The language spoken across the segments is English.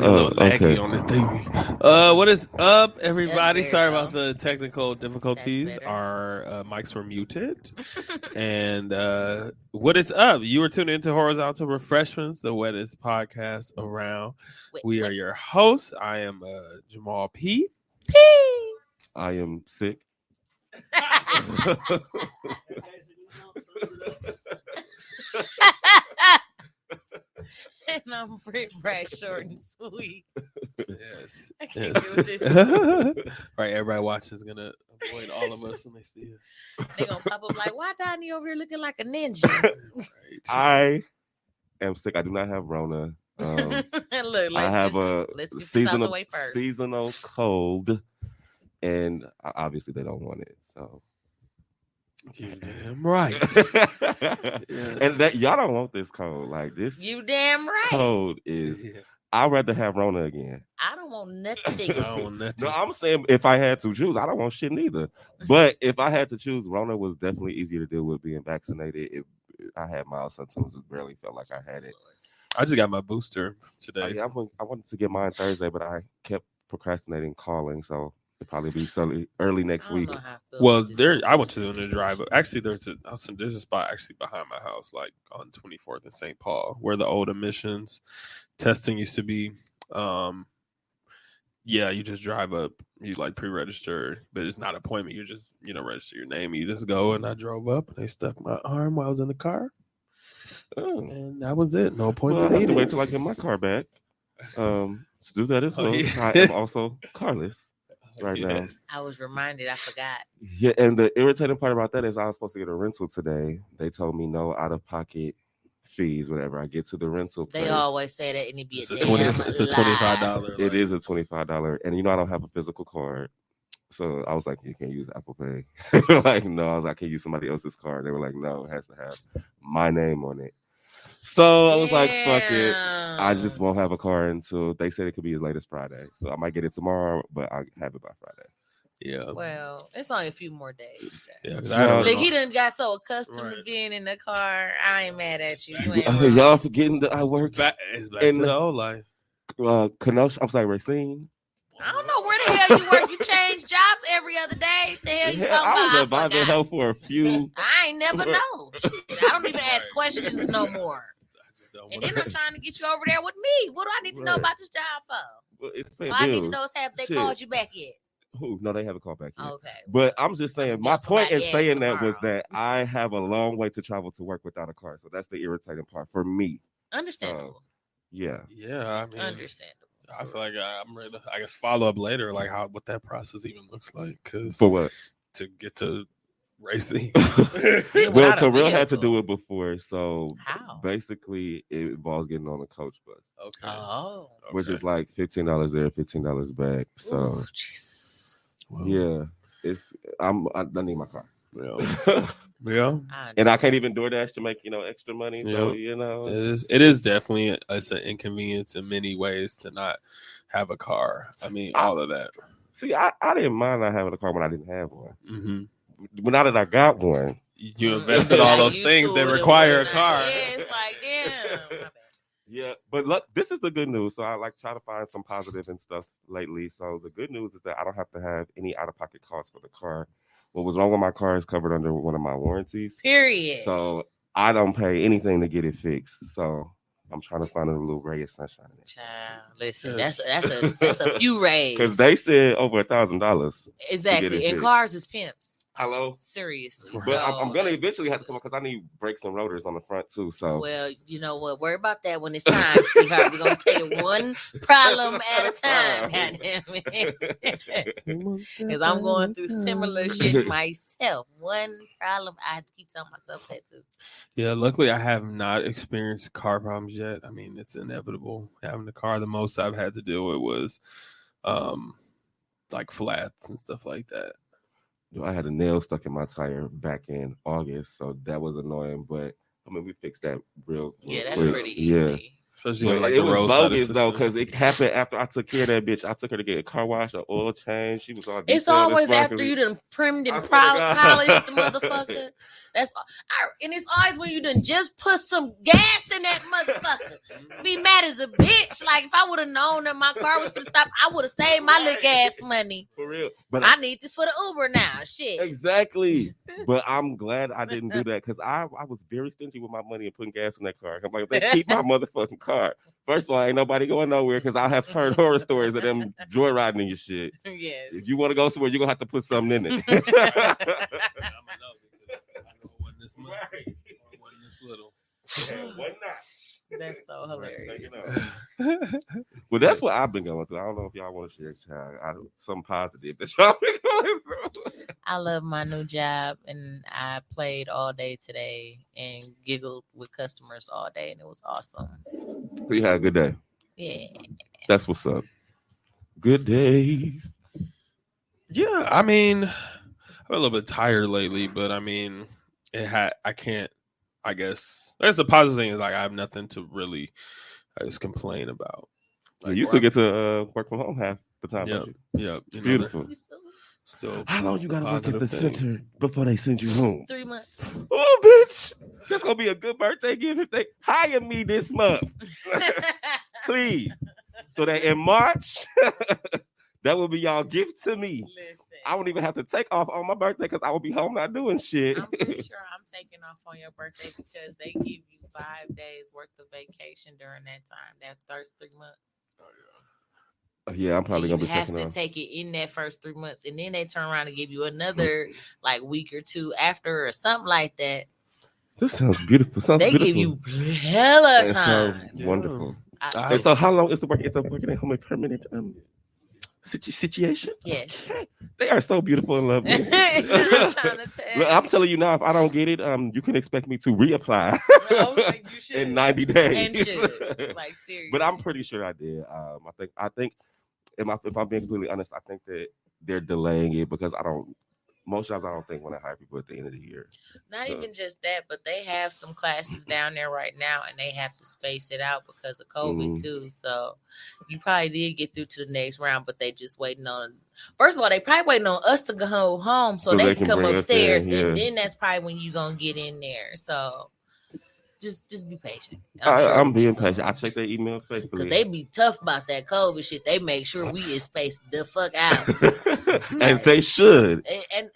a little laggy Okay. on this thing. What is up, everybody? There you Sorry go. about the technical difficulties. better. Our mics were muted. And what is up? You were tuned into Horizontal Refreshments, the wettest podcast around. We are your hosts. I am Jamal P. I am sick. And I'm Britt Brad, short and sweet. Yes. I can't deal with this. Right, everybody watching is gonna avoid all of us when they see us. They gonna pop up like, why Donnie over here looking like a ninja? Right. I am sick. I do not have Rona. Look, I have let's a get this out the seasonal way first. seasonal cold, and obviously they don't want it. So You damn right. Yes. And that y'all don't want this cold. Like this You damn right. cold is. Yeah. I'd rather have Rona again. I don't want nothing. I don't want nothing. No, I'm saying if I had to choose, I don't want shit neither. But if I had to choose, Rona was definitely easier to deal with being vaccinated. I had mild symptoms. It barely felt like I had it. I just got my booster today. Yeah, I wanted to get mine Thursday, but I kept procrastinating calling, so it'll probably be early next week. Well, I went to the drive. Actually, there's a spot actually behind my house, like on 24th and St. Paul, where the old admissions testing used to be. Yeah, you just drive up, you like pre-register, but it's not an appointment. You just register your name. You just go, and I drove up, and they stuck my arm while I was in the car, and that was it. No appointment. Well, I need to wait till I get my car back. To do that as well. Yeah. I am also carless right now. I was reminded. I forgot. Yeah, and the irritating part about that is I was supposed to get a rental today. They told me no out-of-pocket fees whenever I get to the rental place. They always say that, and it be It's a a $25. $25. It is a $25, and I don't have a physical card, so I was like, "You can't use Apple Pay." They were like, "No," I was like, "I can't use somebody else's card." They were like, "No, it has to have my name on it." So I was like, "Fuck it." I just won't have a car until they said it could be as late as Friday, so I might get it tomorrow, but I'll have it by Friday. Yeah. Well, it's only a few more days. Yeah, Like he done got so accustomed to being in the car. I ain't mad at you. You ain't Y'all wrong. forgetting that I work it's back to the old life. Kenosha. I'm sorry, Racine. I don't know where the hell you work. You change jobs every other day. The hell you talking I was about? advising help for a few. I ain't never know. Shit, I don't even ask questions no more. And then I'm trying to get you over there with me. What do I need to know about this job for? Well, it's All I need to know is have they called you back yet. Who? No, they haven't called back yet. Okay. But I'm just saying, my point in saying that was tomorrow. that I have a long way to travel to work without a car. So that's the irritating part for me. Understandable. Yeah. Yeah, I mean, understandable. I feel like I'm ready to, I guess, follow up later, like what that process even looks like. For what? To get to racing. Well, Terrell had to do it before. So how? Basically, it involves getting on a coach bus. Okay. Oh. Which is like $15 there, $15 back. So, yeah, I need my car. Yeah. And I can't even DoorDash to make extra money. So it is definitely it's an inconvenience in many ways to not have a car. I mean, all of that. See, I didn't mind not having a car when I didn't have one. Mm-hmm. But now that I got one, you invested all those things that require a car. Yeah, it's like damn. Yeah, but look, this is the good news. So I try to find some positive and stuff lately. So the good news is that I don't have to have any out-of-pocket costs for the car. What was wrong with my car is covered under one of my warranties. Period. So I don't pay anything to get it fixed. So I'm trying to find a little ray of sunshine in it. Child, listen, that's a few rays. Because they said over $1,000. Exactly, and cars is pimps. Hello? Seriously. But I'm going to eventually have to come up because I need brakes and rotors on the front too. So, well, you know what? Worry about that when it's time, sweetheart. We're going to take it one problem at a time. Because I'm going through similar shit myself. One problem, I have to keep telling myself that too. Yeah, luckily I have not experienced car problems yet. I mean, it's inevitable. Having the car, the most I've had to deal with was like flats and stuff like that. I had a nail stuck in my tire back in August, so that was annoying. But I mean, we fixed that real yeah, that's quick. pretty easy. Especially on, like, it the was roadside bogus though, assistance. because it happened after I took care of that bitch. I took her to get a car wash, an oil change. She was all. It's always after you done trimmed and polished the motherfucker. And it's always when you done just put some gas in that motherfucker. Be mad as a bitch. Like if I would have known that my car was gonna stop, I would have saved my little gas money. For real. But I need this for the Uber now. Shit. Exactly. But I'm glad I didn't do that because I was very stingy with my money and putting gas in that car. I'm like, they keep my motherfucking car. First of all, ain't nobody going nowhere because I have heard horror stories of them joyriding in your shit. Yes. If you want to go somewhere, you're gonna have to put something in it. I'm gonna know because I know it wasn't this much. Or it wasn't this little. One notch. That's so hilarious. Well, that's what I've been going through. I don't know if y'all want to share something positive that y'all been going through. I love my new job, and I played all day today and giggled with customers all day, and it was awesome. You had a good day. Yeah. That's what's up. Good days. Yeah, I mean, I'm a little bit tired lately, but I mean, I can't. I guess that's the positive thing is like I have nothing to really, I just complain about. Like, you still get to work from home half the time. Yeah, don't you? yeah, you know, Beautiful. Still, How long you gotta work at the positive thing. center before they send you home? 3 months. Oh, bitch! That's gonna be a good birthday gift if they hire me this month, please. So that in March, that will be y'all gift to me. Listen, I won't even have to take off on my birthday because I will be home not doing shit. I'm pretty sure I'm taking off on your birthday because they give you 5 days worth of vacation during that time, that first 3 months. Yeah, I'm probably gonna be have taking to off. take it in that first 3 months, and then they turn around and give you another like week or two after or something like that. This sounds beautiful. Sounds They beautiful. give you hella It time. sounds wonderful. I- And so, how long is the work? Is the working at home a permanent situation? Yes. Okay. They are so beautiful and lovely. I'm trying to tell Look, I'm telling you now, if I don't get it, you can expect me to reapply like, you should. in 90 days. And should. Like, seriously. But I'm pretty sure I did. I think, if I'm being completely honest, I think that they're delaying it because most jobs I don't think want to hire people at the end of the year. Not even just that, but they have some classes down there right now, and they have to space it out because of COVID too. So you probably did get through to the next round, but they just waiting on. First of all, they probably waiting on us to go home so they can come upstairs, and then that's probably when you gonna get in there. So just be patient. I'm being patient. I check their email faithfully because they be tough about that COVID shit. They make sure we is spaced the fuck out. As they should. And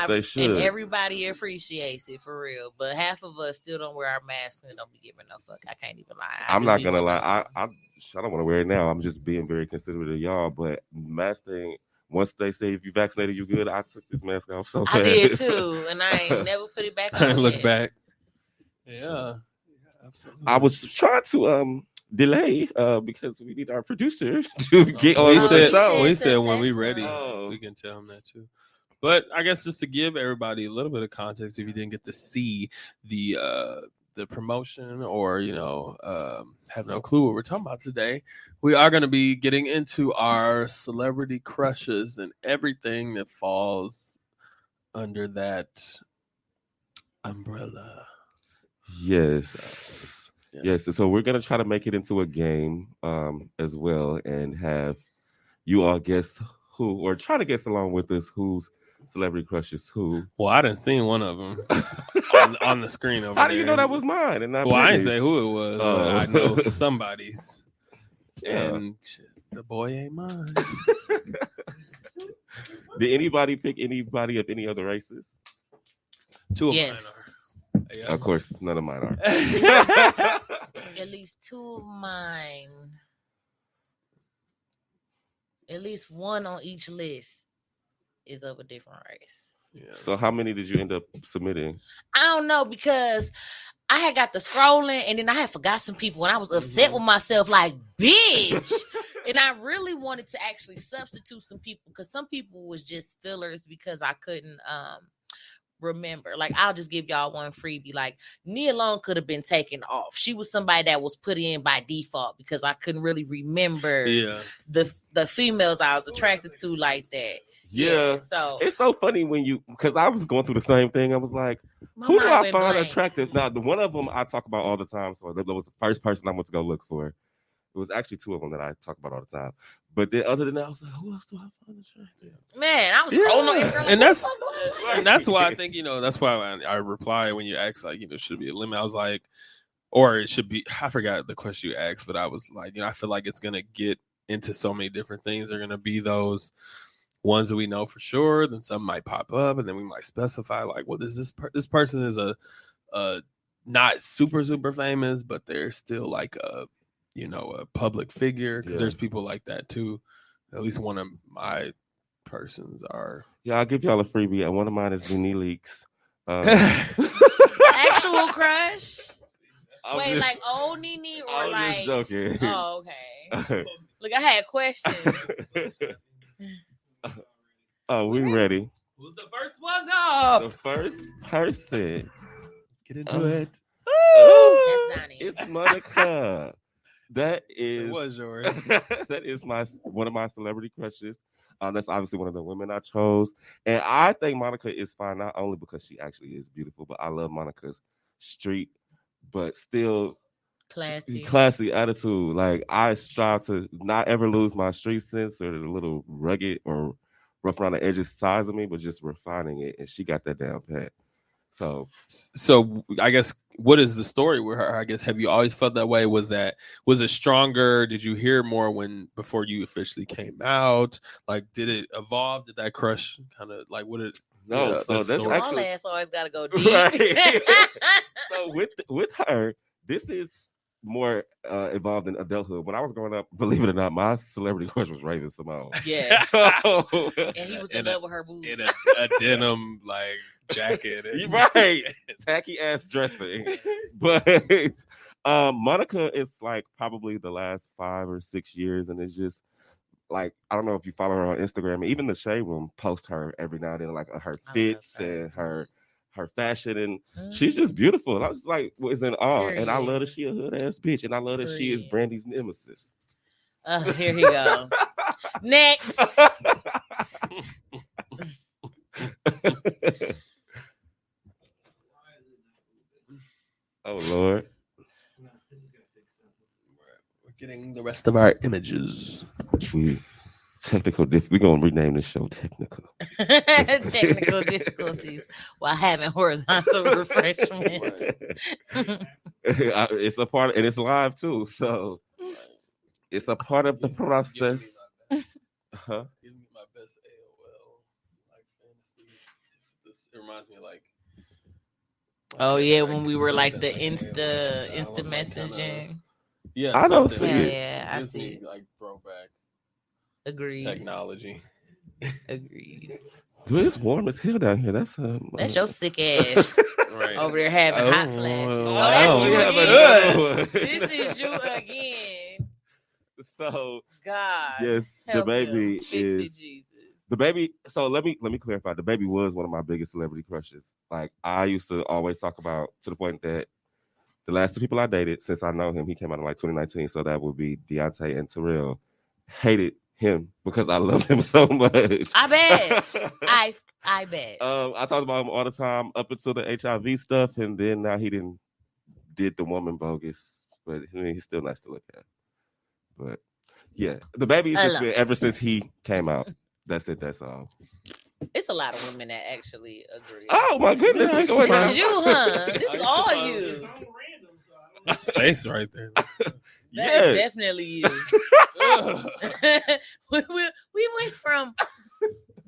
They should. And everybody appreciates it for real. But half of us still don't wear our masks and don't be giving no fuck. I can't even lie. I'm not gonna lie. I don't want to wear it now. I'm just being very considerate of y'all. But mask thing, once they say if you vaccinated, you good. I took this mask off so fast. I did too, and I ain't never put it back on. I didn't look back. Yeah. Absolutely. I was trying to delay because we need our producer to get on with the show. We said when we ready, Oh. we can tell him that too. But I guess just to give everybody a little bit of context, if you didn't get to see the promotion or have no clue what we're talking about today, we are going to be getting into our celebrity crushes and everything that falls under that umbrella. Yes. So we're gonna try to make it into a game as well, and have you all guess who, or try to guess along with us whose celebrity crushes who. Well, I didn't see one of them on the screen over there. How do you know that was mine? And not I didn't Brittany's? say who it was, but I know somebody's. Yeah. And shit, the boy ain't mine. Did anybody pick anybody of any other races? Two of Yes. mine are. Yeah. Of course, none of mine are. At least 2 of mine. At least one on each list is of a different race. Yeah. So how many did you end up submitting? I don't know because I had got the scrolling and then I had forgot some people and I was upset with myself like, bitch. And I really wanted to actually substitute some people because some people was just fillers because I couldn't remember. Like, I'll just give y'all one freebie. Like, Nia Long could have been taken off. She was somebody that was put in by default because I couldn't really remember the females I was attracted to like that. Yeah. So it's so funny when because I was going through the same thing. I was like, Who do I find attractive? Now, the one of them I talk about all the time. So that was the first person I went to go look for. It was actually two of them that I talk about all the time. But then other than that, I was like, who else do I find attractive? Man, I was scrolling on Instagram. And that's why I think, that's why I reply when you ask, like, should be a limit. I was like, or it should be, I forgot the question you asked, but I was like, I feel like it's going to get into so many different things. They're going to be those ones that we know for sure. Then some might pop up, and then we might specify, like, well, this person is a not super famous, but they're still like a public figure, because there's people like that too. At least one of my persons are. Yeah, I'll give y'all a freebie. And one of mine is Nene Leaks. Actual crush? Wait, like old Nene or I'm like? Just joking. Oh, okay. Look, I had questions. Oh, we ready? Who's the first one up? The first person. Let's get into it. That's Donnie. It's Monica. That is. It was yours. That is one of my celebrity crushes. That's obviously one of the women I chose, and I think Monica is fine not only because she actually is beautiful, but I love Monica's street, but still classy attitude. Like, I strive to not ever lose my street sense or the little rugged or rough around the edges size of me, but just refining it, and she got that down pat. So I guess, what is the story with her? I guess, have you always felt that way? Was it stronger? Did you hear more before you officially came out? Like, did it evolve? Did that crush kind of like, what it? No, yeah, so that's all actually ass always gotta go deep. Right. So with her, this is more involved in adulthood. When I was growing up, believe it or not, my celebrity crush was Raven Simone. Yeah. So, and he was in love with her boobs. In a denim like jacket. Right. Tacky ass dressing. But Monica is like probably the last 5 or 6 years, and it's just like, I don't know if you follow her on Instagram. Even the Shade Room post her every now and then, like her fits and her fashion, and she's just beautiful. And I was like, was in awe. And I love that she a hood ass bitch, and I love that she is Brandy's nemesis. Here he go. Next. Oh Lord. We're getting the rest of our images. We're gonna rename this show Technical. Technical difficulties while having horizontal refreshment. It's a part, and it's live too, so it's a part of the process. Give me my best AOL like fantasy. It reminds me of like. Oh yeah, when we were like the Insta messaging. Yeah, I don't see it. it. Yeah, I see it. Like throwback. Agreed. Technology. Agreed. Dude, it's warm as hell down here. That's your sick ass right over there having hot flashes. Oh, that's you again. This is you again. So God. Yes, the baby is Jesus. the baby. So let me clarify. The baby was one of my biggest celebrity crushes. Like, I used to always talk about, to the point that the last 2 people I dated since I know him, he came out in like 2019. So that would be Deontay and Terrell. Hated him because I love him so much. I bet. I bet. I talked about him all the time up until the HIV stuff, and then now he did the woman bogus, but I mean, he's still nice to look at. But yeah, the baby's just been ever since he came out. That's it. That's all. It's a lot of women that actually agree. Oh my goodness! This is you, huh? This is all you. His face right there. That is definitely you. we went from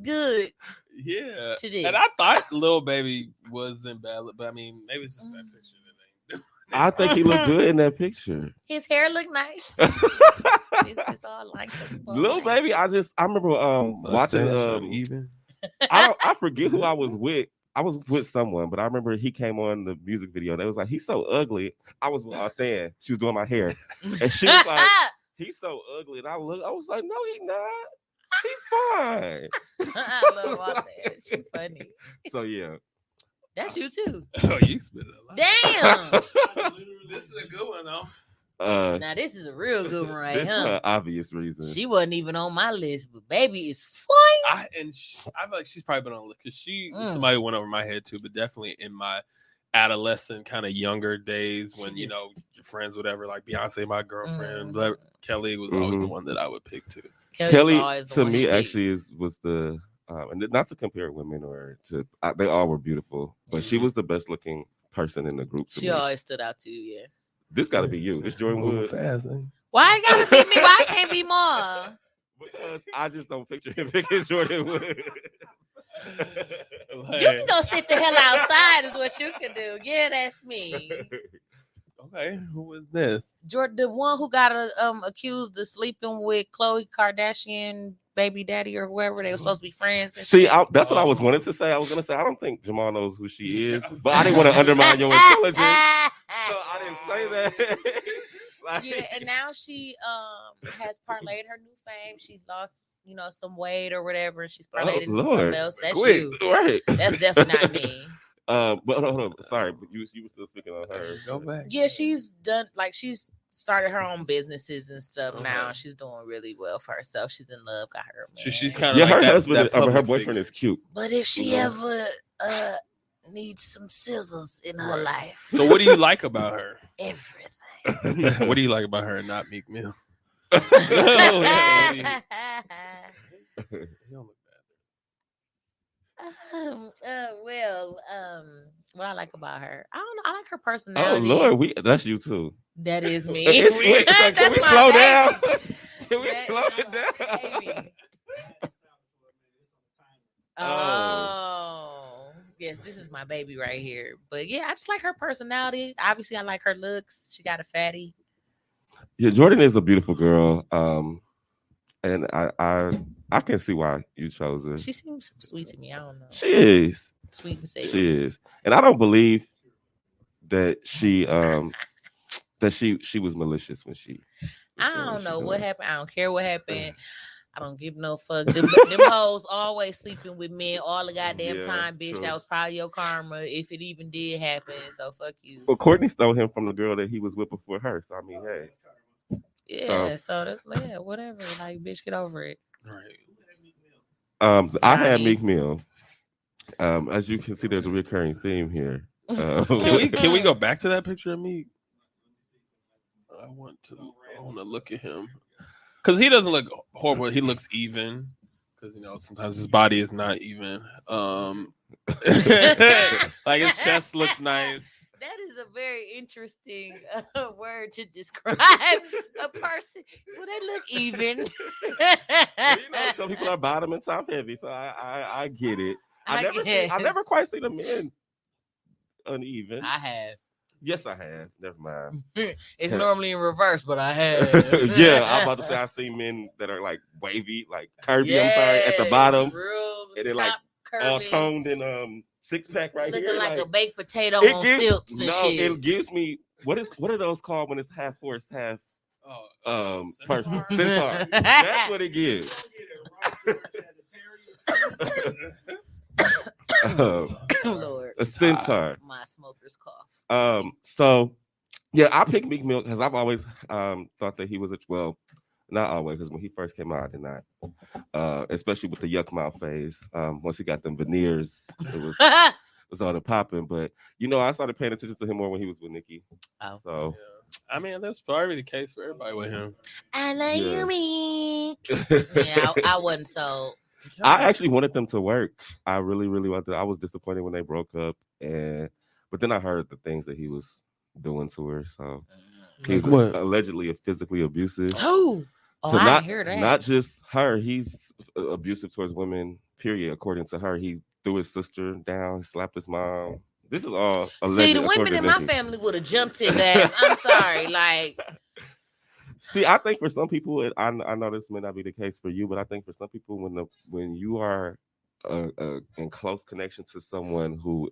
good to this. And I thought Lil Baby wasn't bad, but I mean, maybe it's just that picture that they I think he looked good in that picture. His hair looked nice. it's all like Lil Baby. I remember watching even. I forget who I was with. I was with someone, but I remember he came on the music video. And they was like, he's so ugly. I was with Than. She was doing my hair. And she was like, he's so ugly. And I was like, no, he's not. He's fine. I love all that. She's funny. So, yeah. That's you, too. Oh, you spit it a lot. Damn. This is a good one, though. Now this is a real good one, right? This Huh? for obvious reason. She wasn't even on my list, but baby is fine. I feel like she's probably been on because somebody went over my head too, but definitely in my adolescent kind of younger days when your friends, whatever, like Beyonce, my girlfriend, Kelly was always the one that I would pick too. Kelly to me actually was the and not to compare women or to they all were beautiful, but she was the best looking person in the group. She always stood out too. Yeah. This got to be you. This Jordan Wood. Why it gotta be me? Why it can't be more? Because I just don't picture him picking Jordan Wood. You can go sit the hell outside is what you can do. Yeah, that's me. Okay, who was this? Jordan, the one who got accused of sleeping with Khloe Kardashian baby daddy or whoever they were supposed to be friends. See, that's what I was wanting to say. I was gonna say I don't think Jamal knows who she is, but I didn't want to undermine your intelligence, so I didn't say that. Yeah, and now she has parlayed her new fame. She lost, some weight or whatever, and she's parlayed into something else. That's you, right? That's definitely not me. But hold on, sorry, but you were still speaking on her. Go back. Yeah, she's done she's started her own businesses and stuff now. She's doing really well for herself. She's in love, got her man. She's kind of her husband, her boyfriend is cute. But if she ever needs some scissors in her life, so what do you like about her? Everything. What do you like about her and not Meek Mill? Well, what I like about her, I don't know. I like her personality. Oh Lord, that's you too. That is me. Can we slow down? Can we slow it down? Oh, yes, this is my baby right here. But yeah, I just like her personality. Obviously, I like her looks. She got a fatty. Yeah, Jordan is a beautiful girl. And I can see why you chose her. She seems sweet to me. I don't know. She is sweet and safe. She is, and I don't believe that she was malicious when she. I don't know what happened. I don't care what happened. I don't give no fuck. Them hoes always sleeping with men all the goddamn time, bitch. True. That was probably your karma if it even did happen. So fuck you. Well, Courtney stole him from the girl that he was with before her. So I mean, hey. Yeah. So that's whatever. Like, bitch, get over it. Right. I had Meek Mill. As you can see, there's a recurring theme here. Can we go back to that picture of Meek? I want to look at him. Because he doesn't look horrible. He looks even. Because, sometimes his body is not even. Like his chest looks nice. That is a very interesting word to describe a person. Well, they look even. Some people are bottom and top heavy. So I get it. I never quite seen a man uneven. I have. Yes, I have. Never mind. It's normally in reverse, but I have. Yeah, I'm about to say I've seen men that are like wavy, like curvy. I'm sorry, at the bottom, and they're like all toned and 6-pack right looking here, like a baked potato on stilts and shit. It gives me what are those called when it's half horse, half person? Centaur. That's what it gives. Lord, a centaur. My smoker's cough. So yeah, I picked Meek Mill because I've always thought that he was not always, because when he first came out, I did not. Especially with the yuck mouth phase. Once he got them veneers, it was all the popping. But I started paying attention to him more when he was with Nicki. Oh. So I mean, that's probably the case for everybody with him. I know you mean. Yeah, I wasn't so. I actually wanted them to work. I really, really wanted. I was disappointed when they broke up, but then I heard the things that he was doing to her. So he's allegedly physically abusive. Oh, so I hear that. Not just her. He's abusive towards women. Period. According to her, he threw his sister down, slapped his mom. This is all alleged. See, the women in my family would have jumped his ass. I'm sorry, like. See, I think for some people, I know this may not be the case for you, but I think for some people, when you are in close connection to someone who,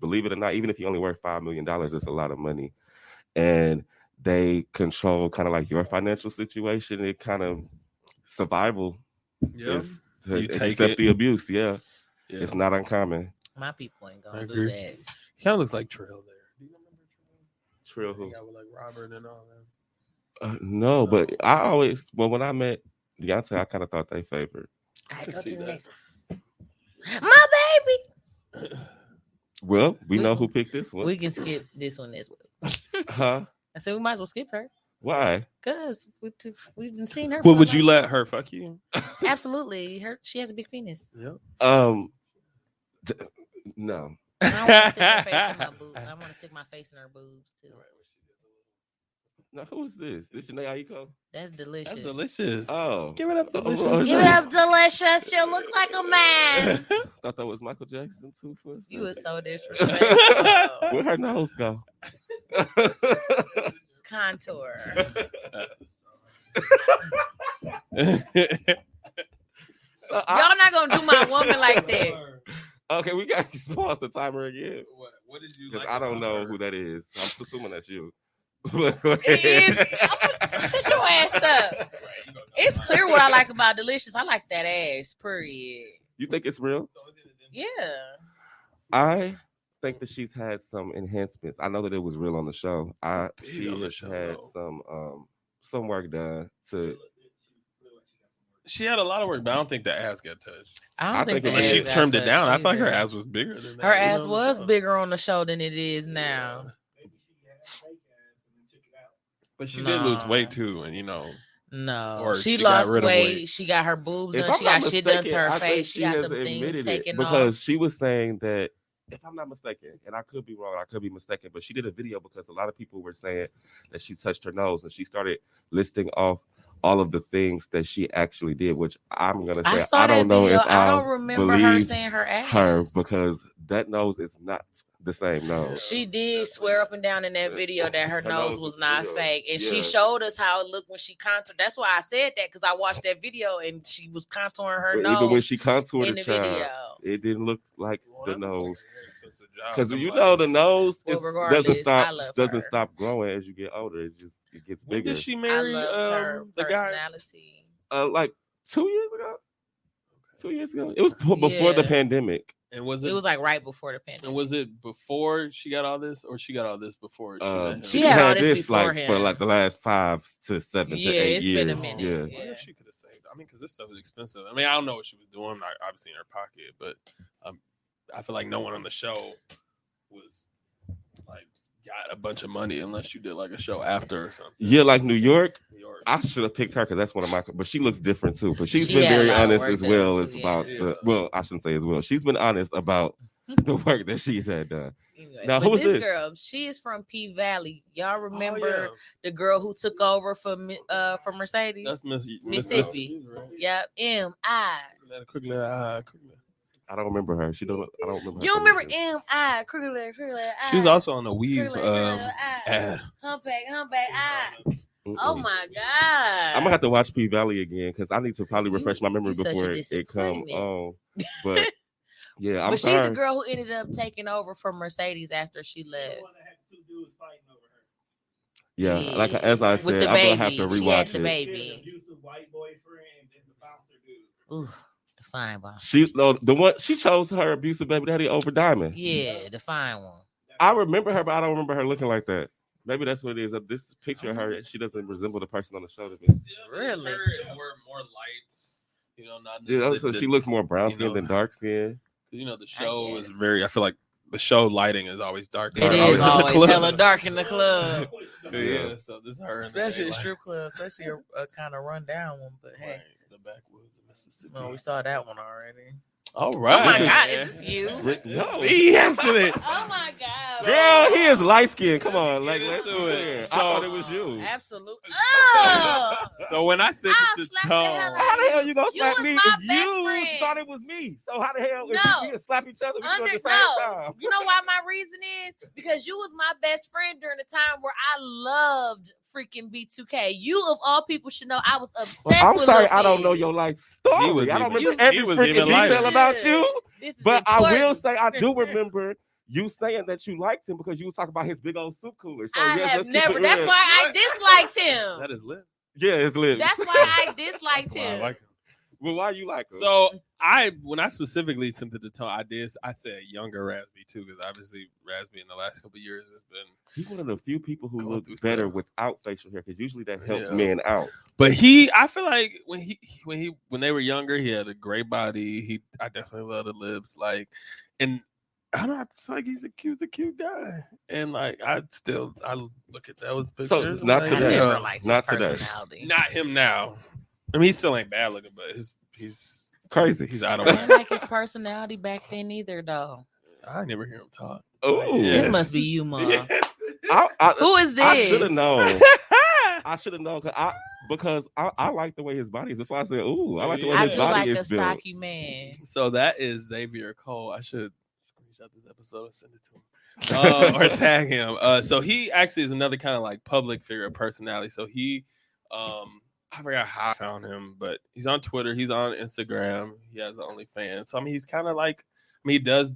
believe it or not, even if you only worth $5 million, it's a lot of money, and they control kind of like your financial situation. It kind of survival is to accept the abuse. Yeah, it's not uncommon. My people ain't gonna do that. He kind of looks like Trail there. Trill who? With like Robert and all that. No, but I always when I met Deontay, I kind of thought they favored. I can go see to the that. next one. My baby. Well, we know who picked this one. We can skip this one as well. Huh? I said we might as well skip her. Why? Because we didn't see her. Well, would you let her fuck you? Absolutely. She has a big penis. Yep. No. I want to stick my face in her boobs too. Now, who is this? This Janae Aiko? That's delicious. That's delicious. Oh. Give it up, delicious. Give it up, delicious. She'll look like a man. Thought that was Michael Jackson too. You were so disrespectful. Where'd her nose go? Contour. Y'all not gonna do my woman like that. Okay, we got to pause the timer again. What did you? Because I don't know who that is. I'm assuming that's you. Shut your ass up. It's clear what I like about Delicious. I like that ass. Period. You think it's real? Yeah. I think that she's had some enhancements. I know that it was real on the show. She on the has show, had some work done to. She had a lot of work, but I don't think the ass got touched. I don't think Unless she trimmed it down. I feel like her ass was bigger than that. Her ass was bigger on the show than it is now. But she did lose weight too, and No, or she she got lost rid of weight. weight. She got her boobs If done. I'm She not got shit done to mistaken, her I think face. She got has them things admitted it taken because off. she was saying that, if I'm not mistaken, and I could be wrong, I could be mistaken, but she did a video because a lot of people were saying that she touched her nose, and she started listing off all of the things that she actually did, which I'm gonna say I don't know if I don't remember her saying her ass. Her because that nose is not the same nose. She did swear up and down in that video that her nose was not fake, and she showed us how it looked when she contoured. That's why I said that, because I watched that video and she was contouring her nose. Even when she contoured in the video, it didn't look like the nose. Because the nose doesn't stop growing as you get older. It gets bigger. When did she marry her the personality? Guy? Like 2 years ago. 2 years ago. It was before the pandemic. And was it was like right before the pandemic. And was it before she got all this, or she got all this before? She had all this before him. For like the last 5 to 7 to 8 years. Been a minute. Yeah. She could have saved. I mean, because this stuff is expensive. I mean, I don't know what she was doing. I've seen her pocket, but I feel like no one on the show was like got a bunch of money unless you did like a show after or something. Yeah, like New York. I should have picked her because that's one of my. But she looks different too. But she's been very honest as well as about. Well, I shouldn't say as well. She's been honest about the work that she's had done. Anyway, now, who's this girl? She is from P Valley. Y'all remember the girl who took over for Mercedes? That's Mississippi. Yep. M.I. I don't remember her. I don't remember. You don't remember M.I. Crooked. She was also on the Weave ad. Humpback. Oh my God! I'm gonna have to watch P Valley again because I need to probably refresh my memory before it comes on. But yeah, but she's the girl who ended up taking over for Mercedes after she left. Yeah, like as I said, I'm gonna have to rewatch she had the it. baby. Abusive white boyfriend and then the bouncer dude. Ooh, the fine one. The one she chose her abusive baby daddy over Diamond. Yeah, the fine one. I remember her, but I don't remember her looking like that. Maybe that's what it is. This picture of her, she doesn't resemble the person on the show to me. Really? More light, not. So she looks more brown skin than dark skin. The show is very. I feel like the show lighting is always dark. It is always hella dark in the club. Yeah, so this is her. Especially a strip club, especially a kind of rundown one. But hey, the backwoods of Mississippi. Well, we saw that one already. All right. Oh my God, is this you? No, he actually. Oh my God, girl, he is light skinned. Come on, like let's do it. I thought it was you. Absolutely. So when I said this to Tone, how the hell you gonna slap me? You thought it was me. So how the hell if we can slap each other? We do it at the same time. You know why my reason is? Because you was my best friend during the time where I loved freaking B2K. You of all people should know I was obsessed with. I'm sorry, I don't know your life story. I don't remember every freaking detail about you. But I will say I do remember you saying that you liked him because you was talking about his big old soup cooler. So I have never. That's why I disliked him. That is lit. Yeah, it's lit. That's why I disliked him. I like him. Well, why you like him? So when I specifically sent it to Tone, I said younger Raspy too, because obviously Raspy in the last couple of years has been. He's one of the few people who Going look through better stuff. without facial hair, because usually that helps Yeah. men out. But I feel like when they were younger, he had a great body. I definitely love the lips, like, and I don't know, it's like he's a cute guy, and like I look at those pictures. not like, today. I never yeah. liked his Not today. personality. Not him now. I mean, he still ain't bad looking, but he's Crazy. He's out I of didn't like his personality back then either, though. I never hear him talk. Oh, Yes. This must be you, Mom. Yes. Who is this? I should have known. I should have known because I like the way his body is. That's why I said, "Ooh, I like the way I his do body like a is built." stocky man. So that is Xavier Cole. I should screenshot this episode and send it to him. Or tag him. So he actually is another kind of like public figure personality. So he I forgot how I found him, but he's on Twitter, he's on Instagram, he has an OnlyFans. So I mean he's kind of like, he does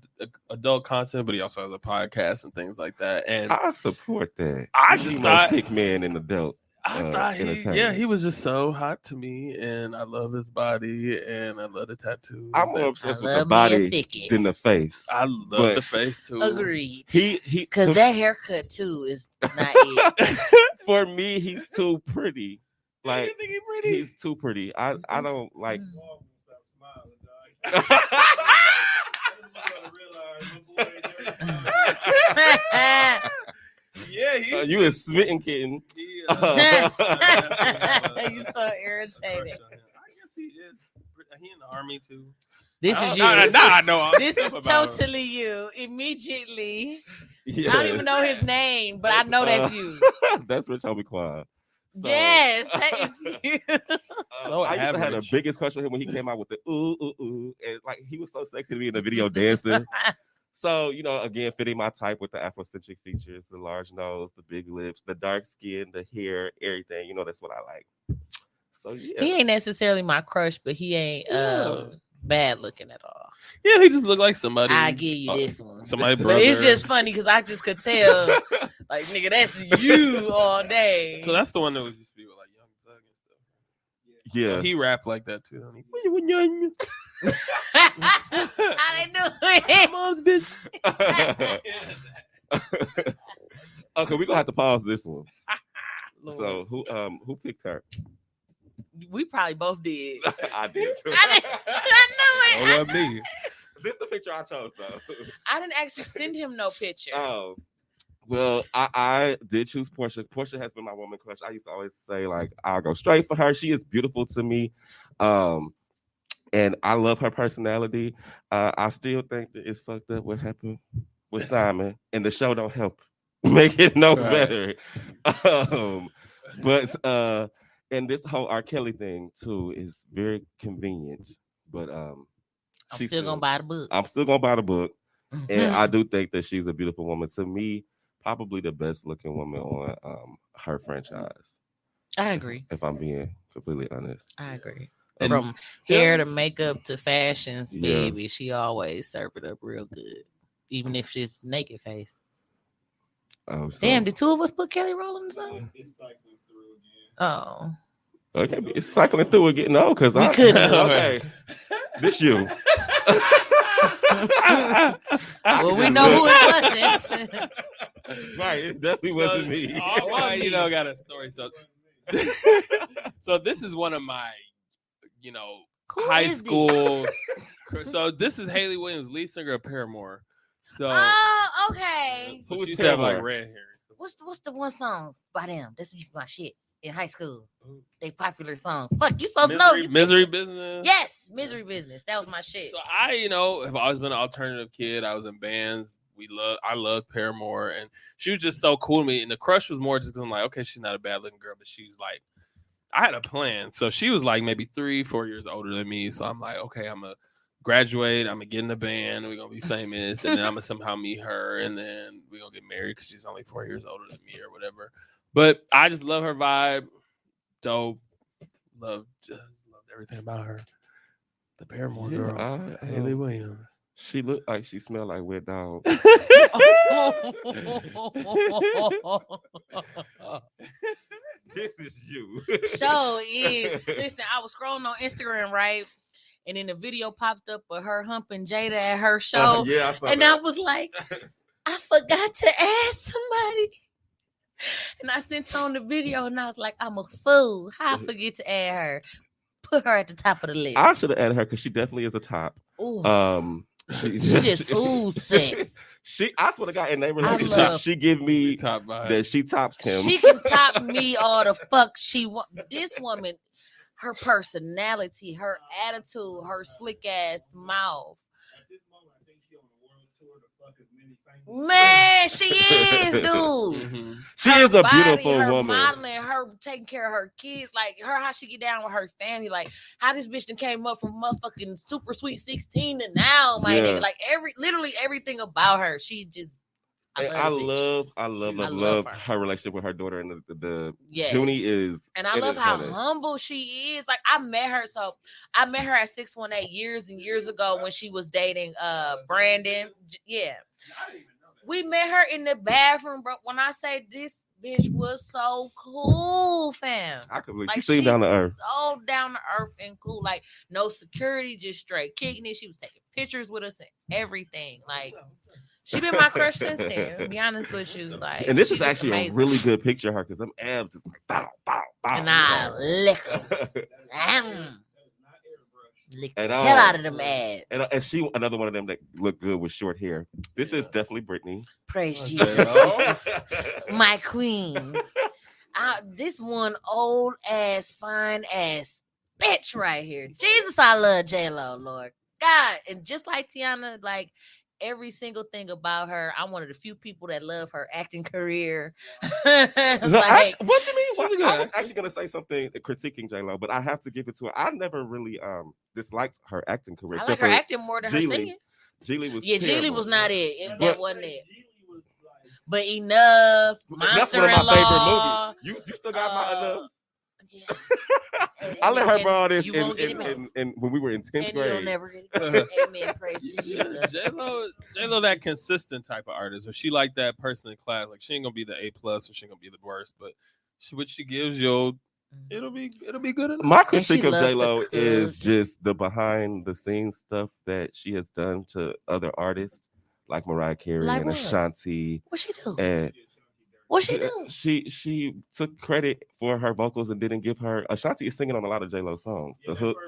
adult content, but he also has a podcast and things like that. And I support that. I He's just the thought- most pick man in adult. I thought entertainment. he was just so hot to me, and I love his body, and I love the tattoos. I'm more and obsessed with love the me a body thickie. than the face. I love but- the face too. Agreed. He Because that haircut too is not it. for me, he's too pretty. Like you think he pretty? he's too pretty. I don't like. Wall won't stop smiling, dog. I just gotta realize my boy Yeah, he's You a smitten kitten. he, You're so I irritated. guess he is. He in the army too. This is you. I know. This is about him. totally you. Immediately. Yes. I don't even know his name, but I know that's you. That's Rich Homie Quan. So, Yes, that is you. So I used to have the average. biggest crush on him when he came out with the ooh ooh ooh, and like he was so sexy to me in the video dancing. So again, fitting my type with the Afrocentric features, the large nose, the big lips, the dark skin, the hair, everything. That's what I like. So yeah, He ain't necessarily my crush, but he ain't bad looking at all. Yeah, he just looked like somebody. I give you this one. Somebody But brother. it's just funny because I just could tell, like, nigga, that's you all day. So that's the one that was used to be with like Young Thug and stuff. yeah. He rapped like that too. Don't he? I didn't do it. Mom's bitch. Okay, we're gonna have to pause this one. Lord. So who picked her? We probably both did. I did. I knew it. Oh, what me? This is the picture I chose though. I didn't actually send him no picture. Oh, well, I did choose Portia. Portia has been my woman crush. I used to always say, like, I'll go straight for her. She is beautiful to me. And I love her personality. I still think that it's fucked up what happened with Simon, and the show don't help make it no Right. better. But and this whole R. Kelly thing too is very convenient. But I'm she's still gonna buy the book. I'm still gonna buy the book. Mm-hmm. And I do think that she's a beautiful woman. To me, probably the best looking woman on her franchise. I agree. If I'm being completely honest. I agree. And- From hair to makeup to fashions, Yeah. baby, she always serve it up real good, even if she's naked face. Oh, so, Damn, did two of us put Kelly Rowland in something? It's cycling through again. Oh, okay, it's cycling through and getting old because We I couldn't. Okay, this you. well, we know who it wasn't. Right, it definitely wasn't me. I, got a story. So, so this is one of my, Who high is this? school. So this is Haley Williams, lead singer of Paramore. So, Oh, okay. so Who she is used to have like Paramore? red hair. What's the one song by them? This used to be my shit in high school. They popular song. Fuck, you supposed to know. Misery Business. Yes, Misery Business. That was my shit. So I, have always been an alternative kid. I was in bands. I loved Paramore, and she was just so cool to me. And the crush was more just because I'm like, okay, she's not a bad looking girl, but she's like, I had a plan. So she was like maybe 3-4 years older than me. So I'm like, okay, I'm gonna graduate. I'm gonna get in the band. We're gonna be famous, and then I'm gonna somehow meet her, and then we're gonna get married because she's only 4 years older than me or whatever. But I just love her vibe. Dope. Loved everything about her. The Paramore girl, Haley Williams. She looked like she smelled like wet dog. This is you. Show is. Listen, I was scrolling on Instagram, right? And then the video popped up of her humping Jada at her show. Yeah, I saw and that. I was like, I forgot to ask somebody. And I sent on the video and I was like, I'm a fool. How I forget to add her? Put her at the top of the list. I should have added her because she definitely is a top. Ooh. She just oozes sex. I swear to God, in that I love- relationship, she give me Top vibe. that she tops him. She can top me all the fuck she want. This woman, her personality, her attitude, her slick ass mouth. At this moment, I think she on a world tour to fuck as many famous. Man, she is, dude. Mhm. She Her is a body, beautiful her woman. modeling, her taking care of her kids, like her how she get down with her family, like how this bitch done came up from motherfucking super sweet 16 to now, my Yeah. nigga. Like literally everything about her. She just I love her relationship with her daughter and the Yes. Junie is. And I it love is how honey. humble she is. Like I met her at 618 years and years ago when she was dating Brandon. Yeah. We met her in the bathroom, bro. When I say this bitch was so cool, fam. I could believe Like she seemed down to earth. So down to earth and cool. Like no security, just straight kicking it. She was taking pictures with us and everything. Like she been my crush since then. To be honest with you, like. And this she's is actually amazing. a really good picture of her because them abs is like bow, bow, bow. And I lick them. Lick the And, hell out of them ads. and she another one of them that look good with short hair. This is definitely Britney. Praise Okay. Jesus. This is my queen. This one old ass, fine ass bitch right here. Jesus, I love J-Lo, Lord God. And just like Tiana, like every single thing about her, I'm one of the few people that love her acting career. No, Like, what you mean? She's a good I was actress. actually gonna say something critiquing J-Lo, but I have to give it to her. I never really disliked her acting career. I like her acting more than her Geely. singing. Geely was Yeah, Geely terrible. was not it. But- That wasn't it. But Enough, That's one of Monster my in favorite Law. movies. You still got my enough. Yes. I let her And borrow this you won't get it back. in when we were in 10th And you'll grade. never get it back. Amen. Praise to Jesus. J-Lo, that consistent type of artist, or she like that person in class. Like she ain't gonna be the A+, or she ain't gonna be the worst, but what she gives you, it'll be good enough. My And she critique of loves to J-Lo is cook. just the behind the scenes stuff that she has done to other artists like Mariah Carey Like and what? Ashanti. What she do? And What she do? she took credit for her vocals and didn't give her. Ashanti is singing on a lot of J-Lo songs. The hook.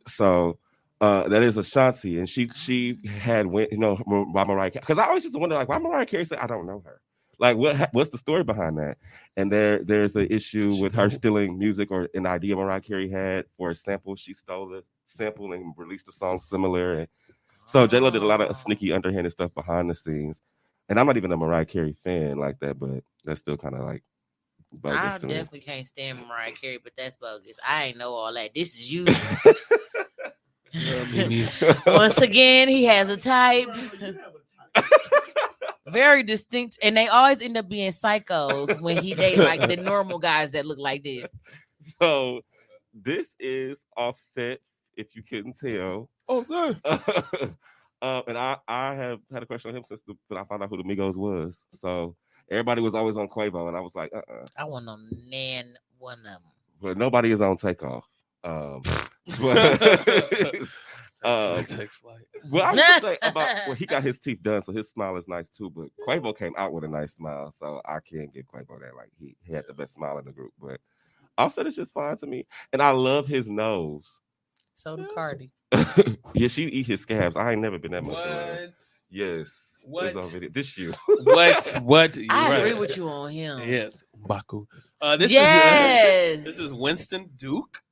So that is Ashanti, and she had went, by Mariah Carey. Because I always used to wonder, like, why Mariah Carey said, I don't know her. Like, what's the story behind that? And there's an issue with her stealing music or an idea Mariah Carey had for a sample. She stole the sample and released a song similar. And so J-Lo did a lot of sneaky, underhanded stuff behind the scenes. And I'm not even a Mariah Carey fan like that, but that's still kind of like bogus I to me. definitely can't stand Mariah Carey, but that's bogus. I ain't know all that. This is you. Once again, he has a type. Very distinct, and they always end up being psychos when he date like the normal guys that look like this. So this is Offset, if you couldn't tell. Oh, sorry. And I have had a question on him since I found out who the Migos was. So everybody was always on Quavo, and I was like, I want to man one of them. But nobody is on Takeoff. But Take flight. well, I was gonna say about he got his teeth done, so his smile is nice too. But Quavo came out with a nice smile, so I can't give Quavo that. Like he had the best smile in the group. But Offset is just fine to me, and I love his nose. So do Cardi. Yeah, she eat his scabs. I ain't never been that much. What? Yes. What? It's on video. This you. What? You're I right. agree with you on him. Yes, Baku. This Yes. this is Winston Duke,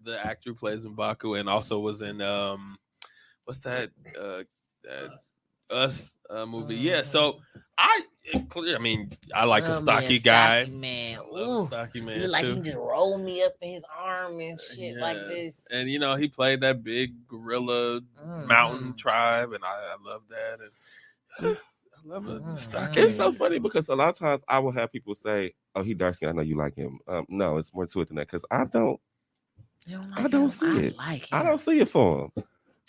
the actor who plays in Baku, and also was in what's that Us movie? Yeah. So I like a stocky guy. Man. I love Ooh. a stocky man He like he too. can just roll me up in his arm and shit like Yeah. this. And he played that big gorilla Mhm. mountain tribe, and I love that. And it's just, I love a stocky. It's so funny because a lot of times I will have people say, "Oh, he dark skin. I know you like him." No, it's more to it than that because I don't. You I don't him? see it. Like him. I don't see it for him.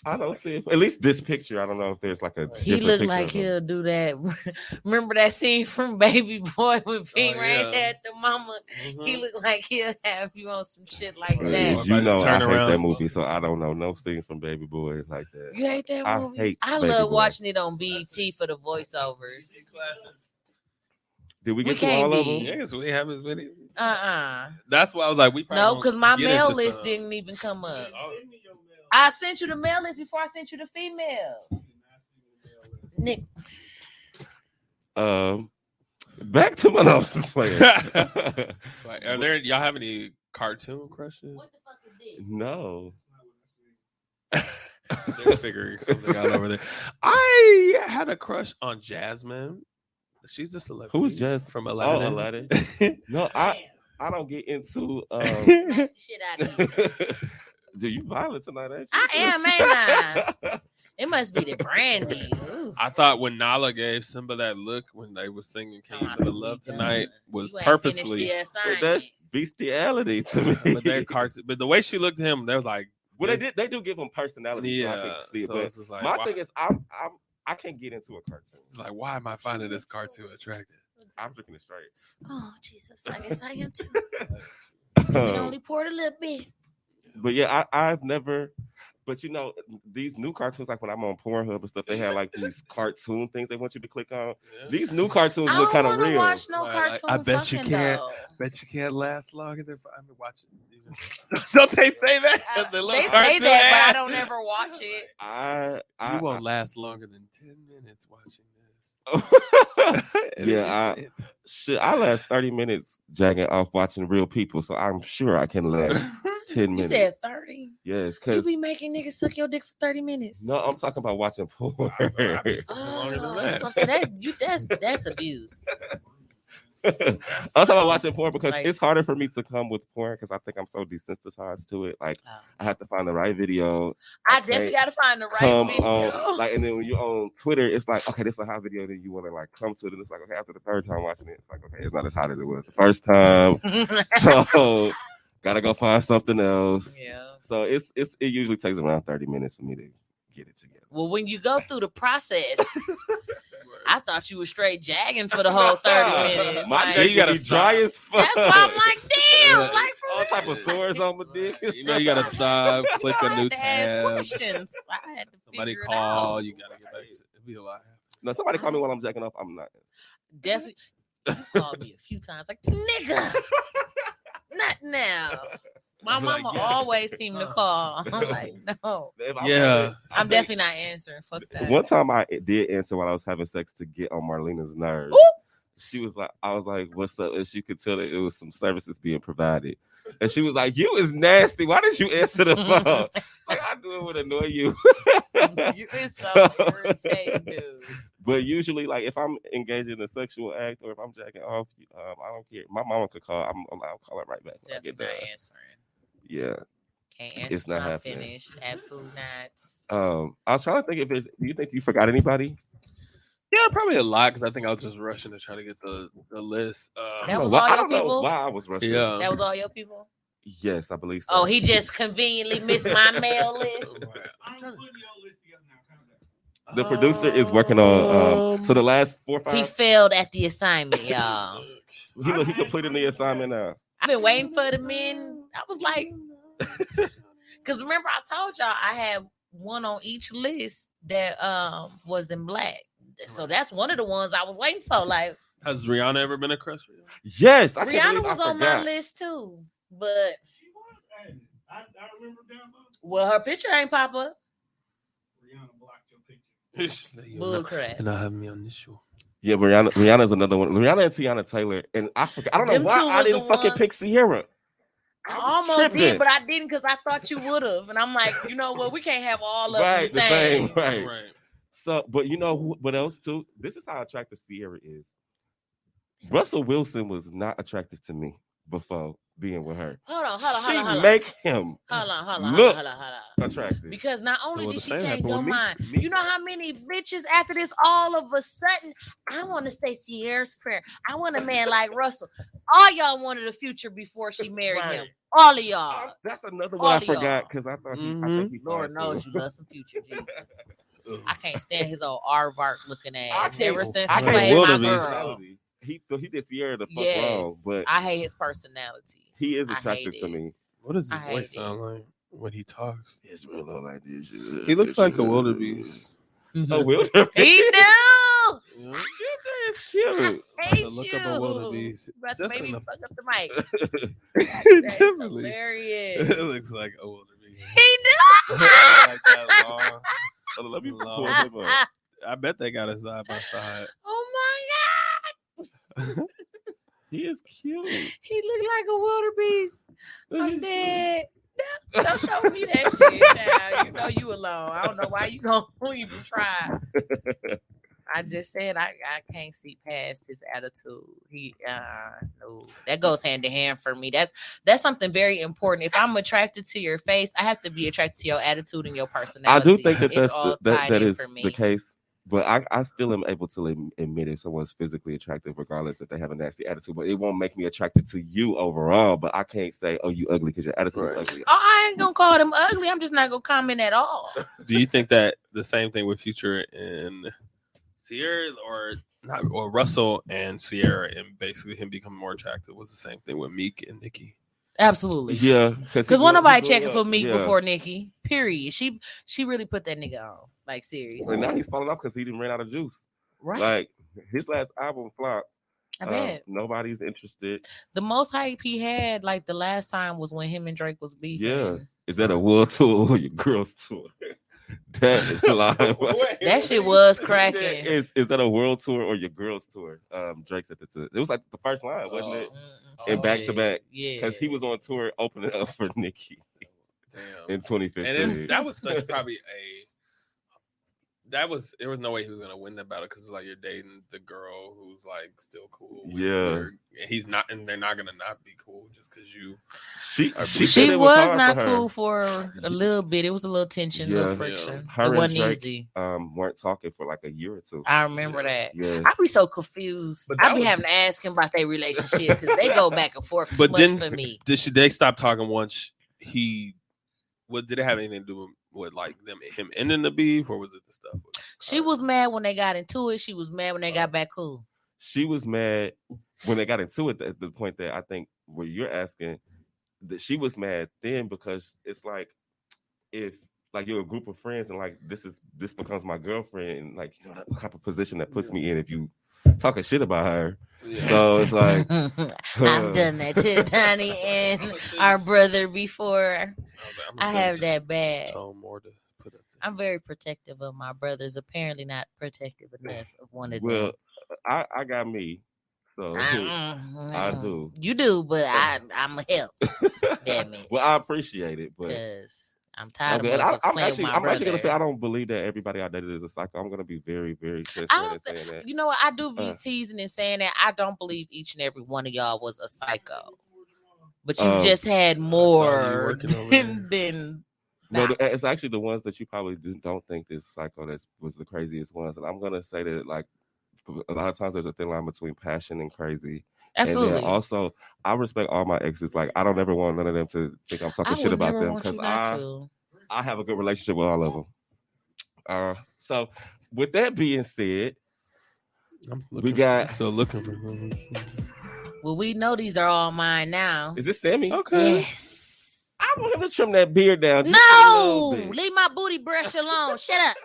I don't see it. At least this picture. I don't know if there's like a. He different looked picture like of him. he'll do that. Remember that scene from Baby Boy when Pink Oh, Rain yeah. had the mama? He looked like he'll have you on some shit like Yeah. that. As you Everybody know, just I turn hate around. that movie, so I don't know no scenes from Baby Boy like that. You hate that I movie? hate I Baby love Boy. watching it on BET for the voiceovers. Did we We get through can't all of be. them? Yes, we have as many. Uh-uh. That's why I was like, we probably No, won't because my get mail into list some. didn't even come up. Oh. I sent you the mail list before I sent you the female. Nick. Back to my notes. Like, are there y'all have any cartoon crushes? What the fuck is this? No. They're figuring something out over there. I had a crush on Jasmine. She's a celebrity. Who is Jazz? From Aladdin? Oh, Aladdin. No, I don't get into. Smack the shit out of you. Dude, you violent tonight, ain't you? I am, ain't I? It must be the brandy. Ooh. I thought when Nala gave Simba that look when they was singing "Can You Feel the Love Tonight" was You ain't purposely. finished the But assignment. that's bestiality to me. But they're cartoon. But the way she looked at him, they was like, Well, they do give him personality. So I yeah. can see it. So But it's just like, my why, thing is, I can't get into a cartoon. it's like, why am I finding this cartoon attractive? I'm drinking it straight. Oh, Jesus. I guess I am too. It Um, only poured a little bit. But yeah, I've never. But you know, these new cartoons, like when I'm on Pornhub and stuff, they have like these cartoon things they want you to click on. Yeah. These new cartoons I look don't kind of want to real. watch no Like, cartoon. I bet you fucking can't. though. Bet you can't last longer than I've been watching. Don't they say that? The little They say cartoon that, ad? but I don't ever watch it. You won't last longer than 10 minutes watching this. Yeah, I last 30 minutes jagging off watching real people, so I'm sure I can last 10 You minutes. said 30? Yes, You because be making niggas suck your dick for 30 minutes. no, I'm talking about watching porn. I've been longer than that. So that's abuse. I'm talking about watching porn because Like- it's harder for me to come with porn because I think I'm so desensitized to it. Like I have to find the right video. I definitely got to find the right Come video. on, like, and then when you're on Twitter, it's like, okay, this is a hot video. Then you want to like come to it, and it's like, okay, after the third time watching it, it's like, okay, it's not as hot as it was the first time. So gotta go find something else. Yeah. So it usually takes around 30 minutes for me to get it together. Well, when you go through the process, I thought you were straight jagging for the whole 30 minutes. My Like, dick you gotta be dry stop. as fuck. that's why I'm like, damn, Yeah. like for all real. type of sores on my dick. You know, you gotta stop, click a I new had to ask tab. questions. I had to Somebody figure it call, out. you gotta get back to it. It'd be a lot. No, somebody call me while I'm jacking off. I'm not. Definitely. You've called me a few times, like, nigga, not now. My I'd be like, mama yeah. always seemed to call. I'm like, no. If I'm Yeah. I'm definitely not answering. Fuck that. One time I did answer while I was having sex to get on Marlena's nerves. Ooh. She was like, I was like, what's up? And she could tell that it was some services being provided. And she was like, you is nasty. Why did you answer the phone? Like, I knew it would annoy you. You is so irritating, dude. But usually, like, if I'm engaged in a sexual act or if I'm jacking off, I don't care. My mama could call. I'll call her right back when I Definitely get done. not answering. Yeah. Can't answer It's till not I'm happening. finished. Absolutely not. I was trying to think if there's. Do you think you forgot anybody? Yeah, probably a lot because I think I was just rushing to try to get the list. That was why, all I your don't know people? why I was rushing. Yeah. That was all your people? Yes, I believe so. Oh, he just conveniently missed my mail list. I'm putting your list together now. Calm down. The producer is working on. So the last 4 or He 5. failed at the assignment, y'all. He completed the assignment now. I've been waiting for the men. I was like, because remember I told y'all I had one on each list that was in black. So that's one of the ones I was waiting for. Like Has Rihanna ever been a crush for you? Yes, I can't Rihanna believe was I on my forgot. list too, but She was. Hey, I remember down low. well, her picture ain't pop up. Rihanna blocked your picture. Bull crap. And I have me on this show. Yeah, Rihanna's another one. Rihanna and Tiana Taylor, and I forgot. I don't know Them why two I was didn't the fucking ones- pick Sierra. I was almost tripping. did, but I didn't because I thought you would have. And I'm like, you know what? We can't have all of them the same. Right. Right. So, but you know what else too? This is how attractive Sierra is. Russell Wilson was not attractive to me before being with her. Hold on. She make him Hold on. look attractive. Because not only well, did the she same change happened your with me. mind, you know how many bitches after this all of a sudden, I want to say Sierra's prayer. I want a man like Russell. All y'all wanted a future before she married him. All of y'all. That's another All one I of y'all. forgot because I thought I think he Lord fine, knows too. you love some Future. Jesus. I can't stand his old aardvark looking ass. can't- Ever since I he can't played my Wildebeest. girl. He did Sierra the fuck Yes. wrong, but I hate his personality. he is I attractive hate to it. me. What does his I voice hate sound like when he talks? It's real low like this. He looks like a wildebeest. A wildebeest. He do. Yeah. Future is cute. Hate To look you. up a wildebeest. About to Just make me enough. fuck up the mic. That's Definitely. hilarious. It looks like a wildebeest. He do. Like that long. Hold on, let me Long. pull him up. I bet they got a side by side. Oh my god. He is cute. He look like a wildebeest. I'm dead. Don't show me that shit, child. You know you alone. I don't know why you don't even try. I just said I can't see past his attitude. He no, that goes hand in hand for me. That's something very important. If I'm attracted to your face, I have to be attracted to your attitude and your I personality. do think that It all tied that in is for me. the case, but I still am able to admit if someone's physically attractive, regardless if they have a nasty attitude. But it won't make me attracted to you overall. But I can't say, "Oh, you ugly" because your attitude is ugly. Oh, I ain't gonna call them ugly. I'm just not gonna comment at all. Do you think that the same thing with Future and Sierra, or Russell and Sierra, and basically him becoming more attractive was the same thing with Meek and Nicki? Absolutely. Yeah, Because wasn't nobody checking for Meek before Nicki. Period. She really put that nigga on. Like, seriously. And now he's falling off because he didn't run out of juice. Right. Like his last album flopped. I bet. Nobody's interested. The most hype he had, like the last time, was when him and Drake was beefing. Yeah. Is that a world tour or your girls tour? That is live. That shit was cracking. Is that a world tour or your girls tour? Drake said it was like the first line, wasn't it? And back to back. Yeah. Because he was on tour opening up for Nicki in 2015. And that was such probably there was no way he was gonna win that battle because like you're dating the girl who's like still cool. He's not, and they're not gonna not be cool just because you. She was not cool for a little bit. It was a little tension, a little friction. Her it wasn't and Drake, easy. Weren't talking for like a year or two. I remember that. Yeah. I be so confused. I be having to ask him about their relationship because they go back and forth too much for me. They stop talking once he? What did it have anything to do with like him ending the beef, or was it the stuff? She was mad when they got into it. She was mad when they got back cool. She was mad when they got into it at the point that I think where you're asking that she was mad then because it's like if like you're a group of friends and like this becomes my girlfriend and like you know that type of position that puts me in if you talking shit about her. Yeah. So it's like I've done that to Donnie and our brother before. I have that bad. I'm very protective of my brothers. Apparently not protective enough of one of them. Well, I got me. So I do. You do, but I'm a help. Damn it. Well, I appreciate it, but I'm tired of motherfuckers playing with my brother. I'm actually gonna say I don't believe that everybody I dated is a psycho. I'm gonna be very, very transparent in saying that. You know what? I do be teasing and saying that I don't believe each and every one of y'all was a psycho, but you've just had more than. No, it's actually the ones that you probably don't think is psycho that was the craziest ones, and I'm gonna say that like a lot of times there's a thin line between passion and crazy. Absolutely. And then also, I respect all my exes. Like, I don't ever want none of them to think I'm talking shit about them because I have a good relationship with all of them. So, with that being said, still looking for them. Well, we know these are all mine now. Is this Sammy? Okay. Yes. I want him to trim that beard down. No, leave my booty brush alone. Shut up.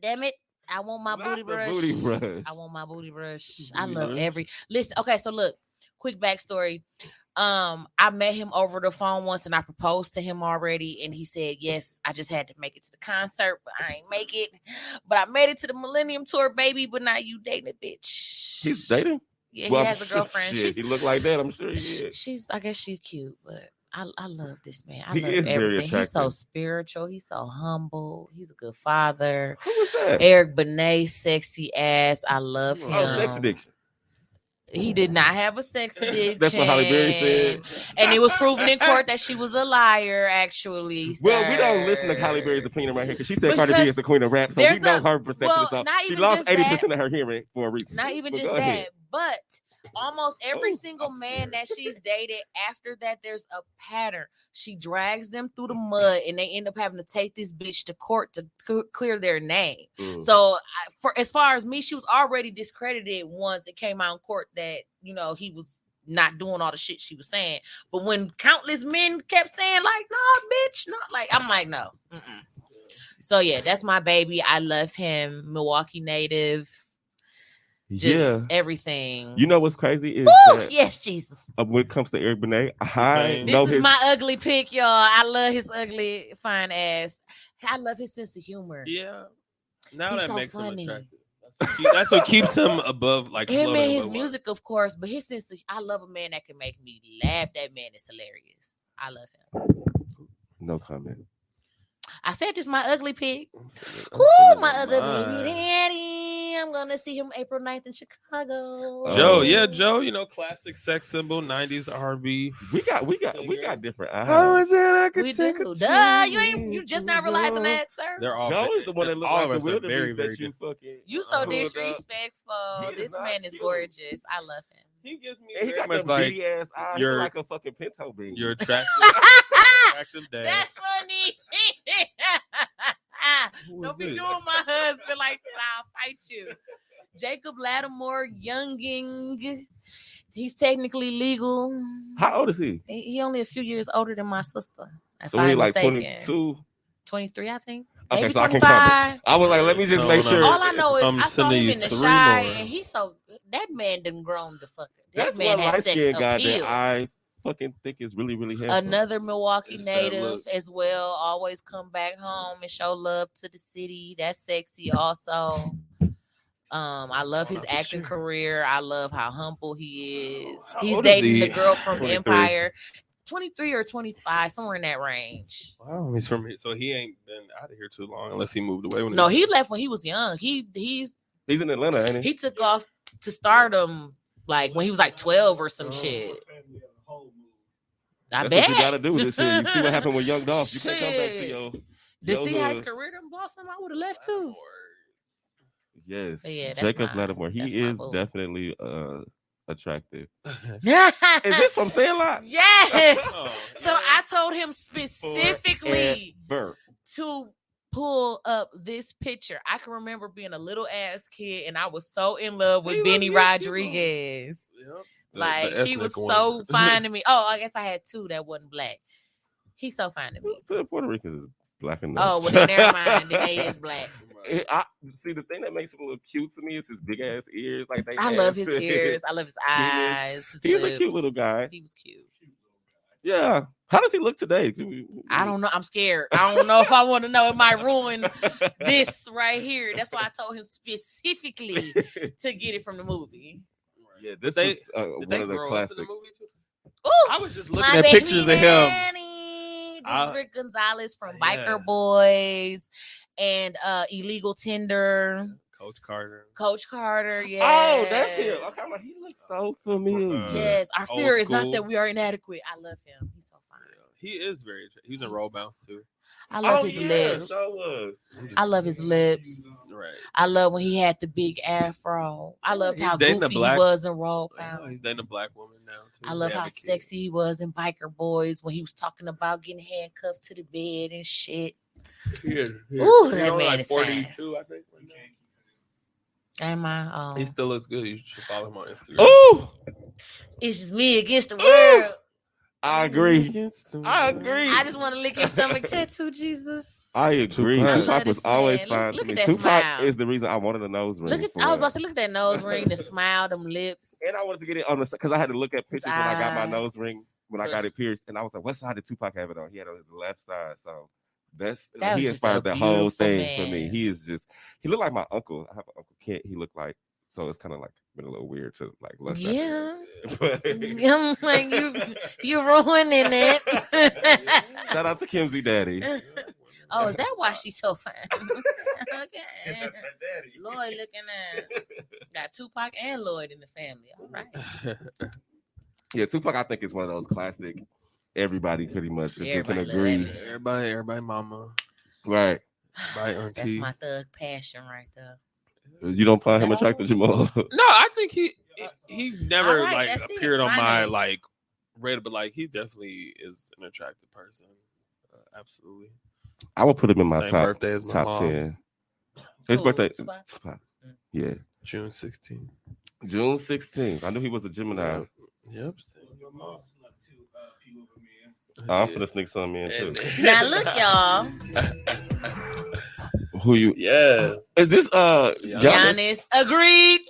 Damn it. I want my booty brush. I want my booty brush. I love listen. Okay, so look, quick backstory. I met him over the phone once and I proposed to him already, and he said yes. I just had to make it to the concert, but I ain't make it. But I made it to the Millennium Tour, baby. But now you dating a bitch. He's dating? Yeah, well, he has a girlfriend. He look like that. I'm sure he is. I guess she's cute, but I love this man. I love everything. He's so spiritual. He's so humble. He's a good father. Who was that? Eric Benet, sexy ass. I love him. Oh, sex addiction. He did not have a sex addiction. That's what Holly Berry said. And it was proven in court that she was a liar, actually. Sir. Well, we don't listen to Holly Berry's opinion right here because she said Cardi B is the queen of rap, so we know her perception of stuff. She lost 80% of her hearing for a reason. Not even just that, but almost every single man that she's dated after that, there's a pattern. She drags them through the mud, and they end up having to take this bitch to court to clear their name. So, for as far as me, she was already discredited once it came out in court that he was not doing all the shit she was saying. But when countless men kept saying like, "No, bitch," no, like I'm like, no. Mm-mm. So yeah, that's my baby. I love him. Milwaukee native. Just everything. You know what's crazy is that, yes, Jesus. When it comes to Eric Benet, this is my ugly pick, y'all. I love his ugly, fine ass. I love his sense of humor. Yeah. Now He's that so makes funny. him attractive. That's what keeps him above, like him and his music, of course, but his sense of, I love a man that can make me laugh. That man is hilarious. I love him. No comment. I said this my ugly pick. Ooh, my ugly daddy. I'm gonna see him April 9th in Chicago. Joe, classic sex symbol, 90s R&B. We got different eyes. How is it I could we take do. a Duh, you just not realizing that, sir. They're all Joe is the one that looks like the wilderness very, very that you fucking. You so disrespectful. This man is gorgeous. I love him. He gives me he got much like ass eyes. You're like a fucking pinto bean. You're attractive. Attractive dad. That's funny. Don't be doing my husband like that. I'll fight you. Jacob Lattimore, younging. He's technically legal. How old is he? He only a few years older than my sister. So he's like 22. 23, I think. Okay, maybe so 25. I can comment. I was like, let me just make sure. All I know is I saw him in the Shy, more. and he's so that man done grown the fuck. That's man one has sex light-skinned guy appeal. that I fucking think is really, really handsome. Another Milwaukee It's that native look. as well. Always come back home and show love to the city. That's sexy also. I love his acting career. I love how humble he is. He's old is dating he? the girl from 23. Empire. 23 or 25, somewhere in that range. Wow, he's from here, so he ain't been out of here too long unless he moved away. No, he left when he was young. He's in Atlanta, ain't he? He took off to stardom like when he was like 12 or some shit. I That's bet. what you gotta do this year. You see what happened with Young Dolph. You can't come back to your. To see how his career done blossom, I would have left too. Yes, yeah, Jacob Lattimore. He is boo. definitely attractive. Is this from Sandlot? Yes. Oh, So I told him specifically Forever. to pull up this picture. I can remember being a little ass kid and I was so in love with Benny Rodriguez. Yep. Like he was so fine to me. Oh, I guess I had two that wasn't black. He's so fine to me. Puerto Rican is black and Oh, well then never mind. Then he is black. See, the thing that makes him look cute to me is his big ass ears. Like I love his ears. I love his eyes. His He's lips. a cute little guy. He was cute. Yeah. How does he look today? I don't know. I'm scared. I don't know if I want to know. It might ruin this right here. That's why I told him specifically to get it from the movie. Yeah, this They- is one Did they of the grow up in classics. the movie too? Ooh, I was just looking at pictures of him. This is Rick Gonzalez from Yeah. Biker Boys and Illegal Tender. Coach Carter. Coach Carter, yeah. Oh, that's him. Okay, I'm like, he looks so familiar. Yes, our Old fear is not school. that we are inadequate. I love him. He's so fine. He is very attractive. He's in Roll Bounce too. I love his yeah, lips. so was. I love his lips. Right. I love when he had the big afro. I loved He's how dating goofy a black- he was in Roll Bounce. He's dating a black woman now too. I love They have how a kid. sexy he was in Biker Boys when he was talking about getting handcuffed to the bed and shit. Ooh, that man is fine. 42, I think. Right now. Am I? He still looks good. You should follow him on Instagram. Oh, It's just me against the world. I agree. I agree. I just want to lick his stomach tattoo, Jesus. I agree. Tupac. I love Tupac was this always man. fine Look to at me. that Tupac smile. is the reason I wanted a nose ring. Look at, I was about to say, look at that nose ring, the smile, them lips. And I wanted to get it on the because I had to look at pictures when I got my eyes. nose ring when I got it pierced, and I was like, "What side did Tupac have it on?" He had it on his left side, so That he was just a inspired that whole beautiful thing for me. man. He looked like my uncle. I have an uncle Kent. He looked like so it's kind of like been a little weird to like look at Yeah. it. But- I'm like you ruining it. Shout out to Kimsey Daddy. Oh, is that why she's so fine? Okay. Lloyd looking at got Tupac and Lloyd in the family. All right. Yeah, Tupac I think is one of those classic. Everybody pretty much if they can Everybody love agree, it. Everybody, mama, right? everybody, That's auntie. my thug passion right there. You don't find him Is that attractive, Jamal? No, I think he he never All right, like that's it. appeared on my Finally. like radar, but like he definitely is an attractive person. Absolutely. I would put him in my Same top birthday as my top mom. 10. His Who, birthday, Tupac? yeah, June 16th. June 16th. I knew he was a Gemini. Yep. Your mom snuck two few of them in. I'm finna sneak some in too. Now look, y'all. Who you? Yeah. Is this Giannis. Agreed.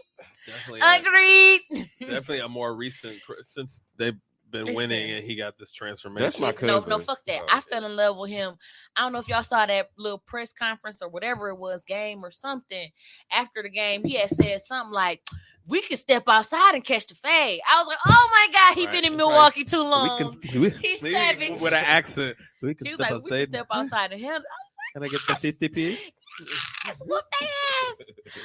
Definitely a more recent since they've been winning and he got this transformation. That's my Listen, no, cousin. fuck that. Oh, I fell in love with him. I don't know if y'all saw that little press conference or whatever it was, game or something. After the game, he had said something like, "We could step outside and catch the fade." I was like, "Oh my god, he been in Milwaukee too long." He's savage. With an accent. He was like, "We can step outside and handle." Can I get the 50 piece? Yes, whoop their ass.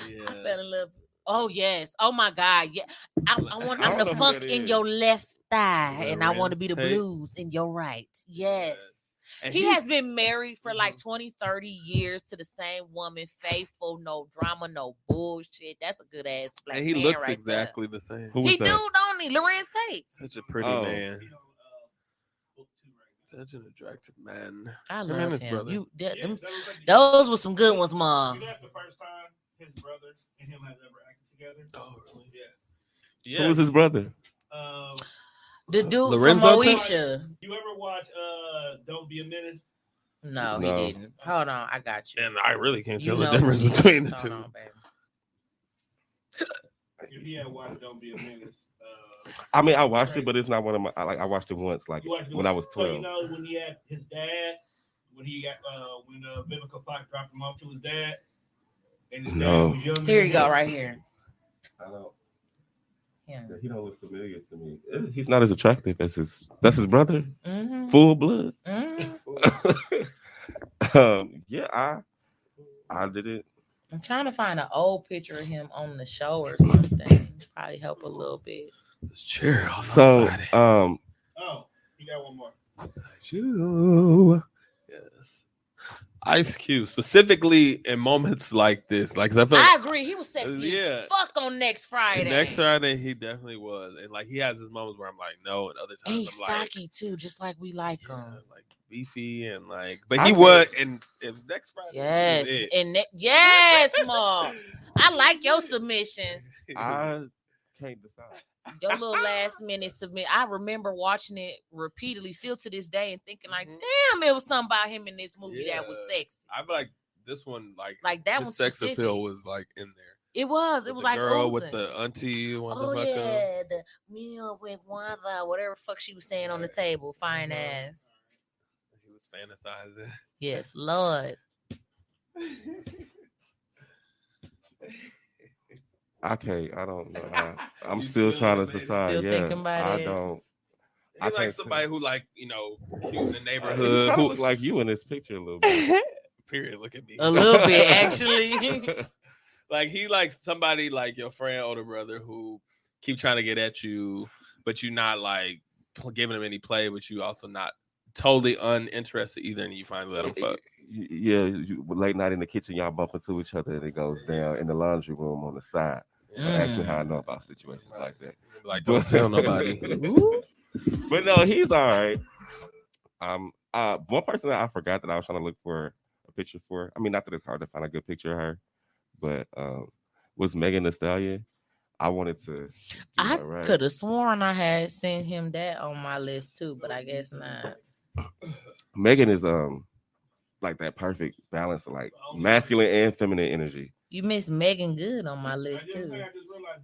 Yeah. I fell in love. Oh yes. Oh my god. Yeah. I'm I the don't know who funk that in is. your left thigh, The and I want to be the Tape. blues in your right. Yes. And He he's- has been married for like 20, 30 years to the same woman, faithful, no drama, no bullshit. That's a good ass black and he man looks right exactly the same. Who there. was He that? do, don't he? Lorenz Tate. Such a pretty Oh. man. He's on book 2 right now. Such an attractive man. I Him and love his him. brother. You, Yeah, them- that was like- those were some good ones, Ma. You know, that's the first time his brother and him has ever acted together. Oh, really? Yeah. Who was his brother? The dude Lorenzo from Tate? Moesha. You ever watch Don't Be a Menace? No, No. he didn't. Hold on, I got you. And I really can't You tell the know difference who he between the is. two. Hold on, baby. If he had watched Don't Be a Menace, I mean, I watched it, but it's not one of my. I watched it once, like you watched it when I was So 12. you know when he had his dad, when he got when Vivica Fox dropped him off to his dad, and his No. dad was younger. Here than you go, him. right here. I don't. Yeah. He don't look familiar to me. He's not as attractive as his. That's his brother, Mm-hmm. full blood. Mm-hmm. Yeah, I didn't. I'm trying to find an old picture of him on the show or something. Probably help a little bit. This chair. So, Oh, you got one more. You. Yes. Ice Cube, specifically in moments like this. Like, 'cause I feel I like agree. He was sexy Yeah. as fuck on next Friday. next Friday, he definitely was. And like, he has his moments where I'm like, no, and other And times he's I'm like, stocky too, just like we like him. yeah, like beefy and like, but I he guess- was. And next Friday, Yes, he was it. and yes, Ma. I like your submissions. I can't decide. Your little last minute submit. I remember watching it repeatedly, still to this day, and thinking like, damn, it was something about him in this movie that was Yeah. sexy. I feel like this one, like that the one sex specific. appeal was like in there. It was. With It was the like girl with oozing. the auntie. Oh yeah, the meal with Wanda, whatever the fuck she was saying on the table. Fine ass. He was fantasizing. Yes, Lord. I can't. I don't know. I'm You still still trying to amazed? decide. Still Yeah, thinking about I it? don't. He I like can't somebody who like, you know, cute in the He neighborhood. kinda Who look like you in this picture a little bit. period. Look at me. A little bit, actually. Like he like somebody like your friend, older brother who keep trying to get at you, but you not like giving him any play, but you also not totally uninterested either, and you finally let him fuck. Yeah, late night in the kitchen, y'all bump into each other, and it goes down in the laundry room on the side. So ask me how I know about situations like that. Like don't tell nobody. Ooh. But no, he's all right. One person that I forgot that I was trying to look for a picture for. I mean, not that it's hard to find a good picture of her, but was Megan Thee Stallion. I wanted to. do I her right. could have sworn I had sent him that on my list too, but I guess not. Megan is like that perfect balance of like masculine and feminine energy. You missed Megan Good on my I list just too. realized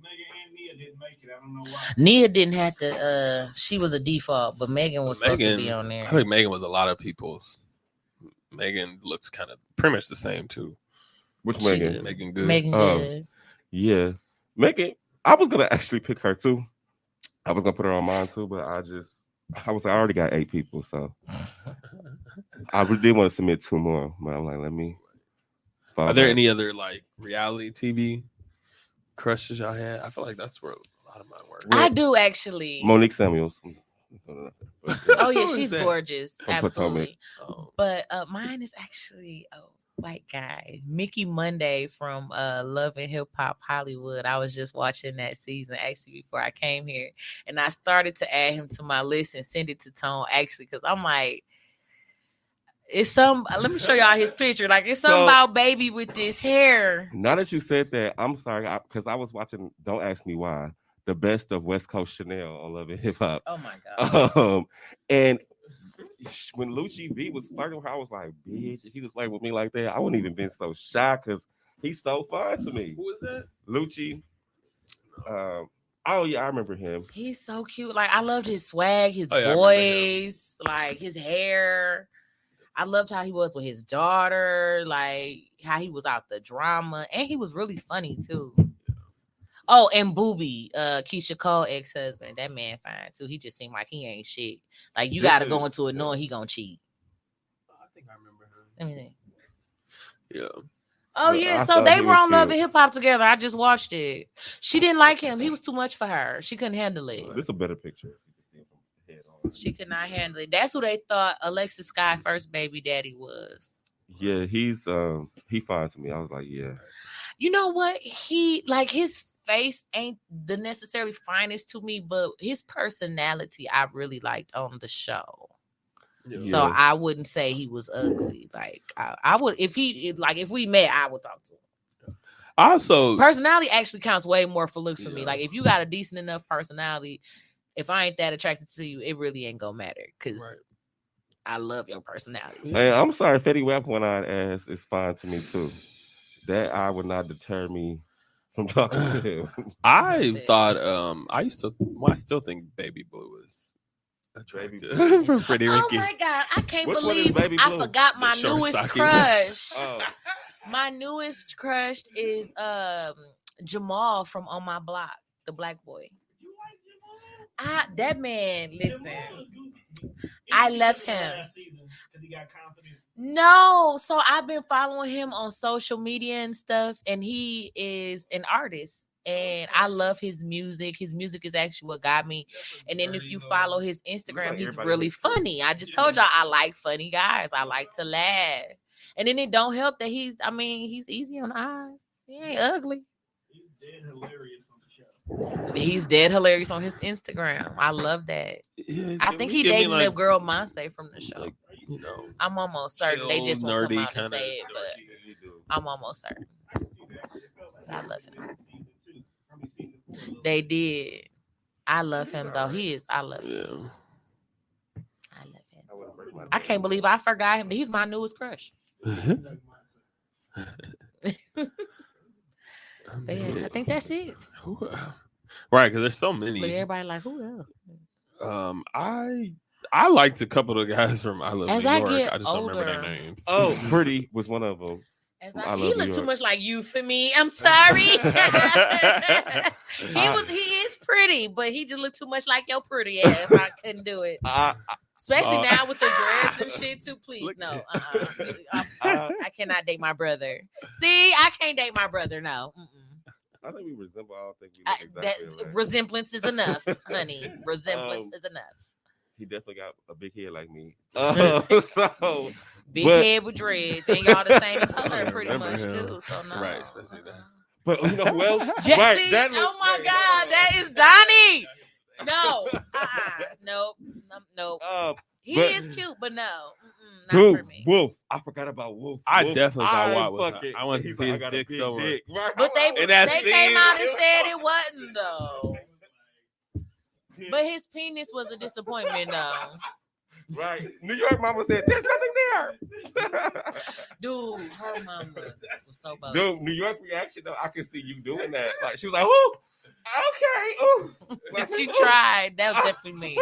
Megan and Nia didn't make it. I don't know why. Nia didn't have to. She was a default, but Megan was supposed to be on there. I think Megan was a lot of people's. Megan looks kind of pretty much the same too. Which She Megan? did. Megan Good. Megan Oh. Good. Yeah, Megan. I was gonna actually pick her too. I was gonna put her on mine too, but I already got 8 people, so I really did want to submit 2 more, but I'm like, let me. Are there any other like reality TV crushes y'all had? I feel like that's where a lot of mine were. I do actually. Monique Samuels? Oh yeah, Who is she's that? gorgeous. From Potomac. Absolutely. Oh, But mine is actually white guy, Mickey Monday from Love and Hip Hop Hollywood. I was just watching that season actually before I came here, and I started to add him to my list and send it to Tone actually because I'm like, it's some. Let me show y'all his picture. Like it's something about baby with this hair. Now that you said that, I'm sorry because I was watching. Don't ask me why. The best of West Coast Chanel on Love and Hip Hop. Oh my god. And when Lucci V was flirting with her, I was like, bitch, if he was flirting with me like that, I wouldn't even been so shy because he's so fine to me. Who is that? Lucci. Oh yeah, I remember him. He's so cute. Like I loved his swag, his voice, like his hair. I loved how he was with his daughter, like how he was out the drama, and he was really funny too. Oh, and Booby, Keisha Cole ex-husband, that man fine too. He just seemed like he ain't shit. Like you got to go into it knowing he gonna cheat. I think I remember him. Let me think. Yeah. Oh But yeah, I so thought they he were was on Love cute. and Hip Hop together. I just watched it. She didn't like him. He was too much for her. She couldn't handle it. This is a better picture. She could not handle it. That's who they thought Alexis Sky first baby daddy was. Yeah, he fine to me. I was like, yeah. You know what? He like his face ain't the necessarily finest to me, but his personality I really liked on the show. Yeah. So I wouldn't say he was ugly. Like I would if we met, I would talk to him. Also, Personality actually counts way more for looks for me. Like if you got a decent enough personality, if I ain't that attracted to you, it really ain't gonna matter because I love your personality. Hey, I'm sorry, Fetty Wap one-eyed ass is fine to me too. That eye would not deter me from talking to him. I thought I still think Baby Blue is attractive from Pretty Ricky. Oh my god, I can't Which one is believe Baby I Blue? forgot my The short newest stocking. crush. Oh. My newest crush is Jamal from On My Block, the black boy. That man, listen. I left him. Because he got confident. No, so I've been following him on social media and stuff, and he is an artist. And I love his music. His music is actually what got me. And then if you follow his Instagram, he's really funny. I just told y'all I like funny guys. I like to laugh. And then it don't help that he's easy on the eyes. He ain't ugly. He's dead hilarious on the show. He's dead hilarious on his Instagram. I love that. Yeah, I think he dating the girl Monse from the show. Like, you know, I'm almost certain. They just won't come nerdy out and kinda- say it, but I'm almost certain. I love him. They did. I love him though. I love him. Yeah. I love him. I can't believe I forgot him. He's my newest crush. But yeah, I think that's it. Right, because there's so But many. everybody like who else? I liked a couple of guys from I Love As New I York. get I just don't remember their older- names. Oh, Pretty was one of them. As I he love New looked too York. much like you for me. I'm sorry. He is pretty, but he just looked too much like your pretty ass. I couldn't do it. Especially now with the dreads and shit too. Please, Look- no. I cannot date my brother. See, I can't date my brother. No. I think we resemble. I don't think we look That exactly alike. resemblance is enough, honey. Resemblance is enough. He definitely got a big head like me. So Big but- head with dreads, and y'all the same color I pretty remember much him. too. So no, Right, especially that. But you know who else? Yeah, Right, see? that Oh looks my great. God, that is Donnie. No, nope. He but- is cute, but no, not for me. Wolf. I forgot about Wolf. I Wolf, definitely thought Watt was fucking- hot. I wanted to he's see like, his I got a dick big so much. dick. Right? But they In that came scene- out and said it wasn't though. But his penis was a disappointment though. Right. New York mama said, there's nothing there. Dude, her mama was so bold. Dude, New York reaction though, I can see you doing that. Like she was like, "Ooh, okay, ooh." Like, She ooh. tried. That was definitely me.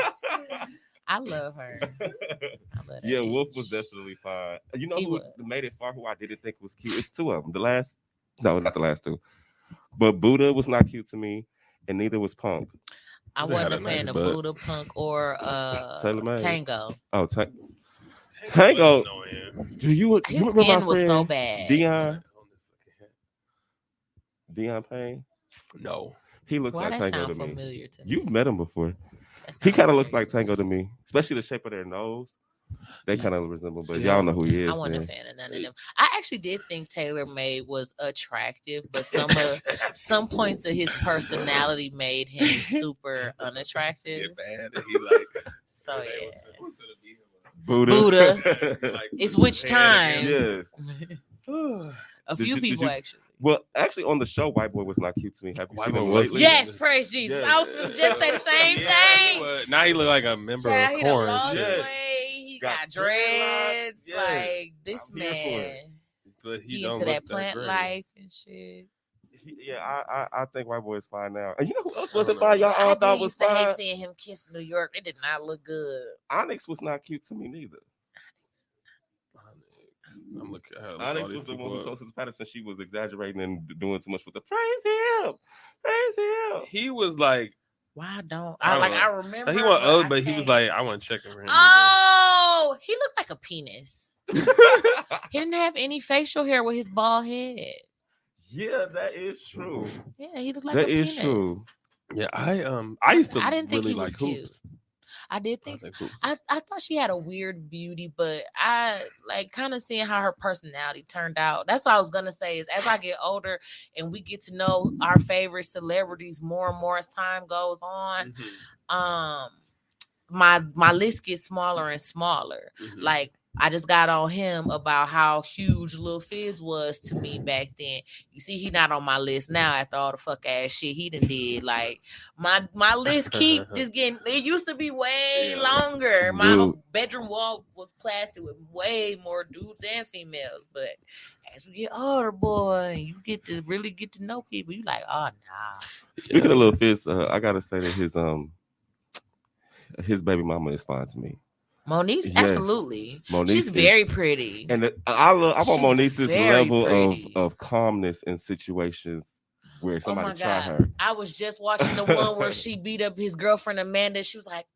I love her. I love that Yeah, bitch. Wolf was definitely fine. You know He who was. made it far? Who I didn't think was cute? It's two of them. No, not the last two. But Buddha was not cute to me, and neither was Punk. I They had wasn't a a nice fan of butt. Buddha, Punk, or Taylor May. Tango. Oh, Tango Tango. was annoying. Do you His remember skin my was so friend bad. Dion Payne? No. He looks Why like that Tango sound to me. familiar to me? You've met him before. That's He not kind of looks familiar. like Tango to me, especially the shape of their nose. They kind of resemble, but Yeah. y'all know who he is. I wasn't man. a fan of none of them. I actually did think Taylor May was attractive, but some points of his personality made him super unattractive. Get bad, and he like. So yeah. Buddha. Like, It's which time? Yes. A Did few you- people you- actually. Well, actually, on the show, White Boy was not cute to me. Have you White seen Boy him was lately? Yes, praise Jesus. Yes. I was gonna just say the same Yeah, thing. but now he look like a member Child, of he done Corn. lost Yes. weight. He Got got dreadlocks. dreads. Yes. Like this I'm here for it. man. But He don't into look that plant great. life and shit. I think White Boy is fine now. And you know who else wasn't I fine? Y'all all I thought did was used to hate fine. seeing him kiss New York. It did not look good. Onyx was not cute to me neither. I'm looking at Onyx was the one who told Sister Patterson she was exaggerating and doing too much with the praise him. He was like, Why don't I I don't know. I remember? he was but old, I but he was can't- like, I want to check for him. Oh, he looked like a penis. He didn't have any facial hair with his bald head. Yeah, that is true. Yeah, he looked like That a is penis. true. Yeah, I used to I didn't think really he was like cute. Hoops. I did I think think Hoops. I thought she had a weird beauty, but I like kind of seeing how her personality turned out. That's what I was gonna say is as I get older and we get to know our favorite celebrities more and more as time goes on, my list gets smaller and smaller. Like I just got on him about how huge Lil Fizz was to me back then. You see, he not on my list now after all the fuck ass shit he done did. Like my list keep just getting. It used to be way longer. My Dude. bedroom wall was plastered with way more dudes and females. But as we get older, boy, you get to really get to know people. You like, oh nah. Speaking of Lil Fizz, I gotta say that his baby mama is fine to me. Moniece, Yes. absolutely. Moniece She's is- very pretty. And I want She's Moniece's very level pretty. of calmness in situations where Oh somebody my try God. her. I was just watching the one where she beat up his girlfriend Amanda. She was like,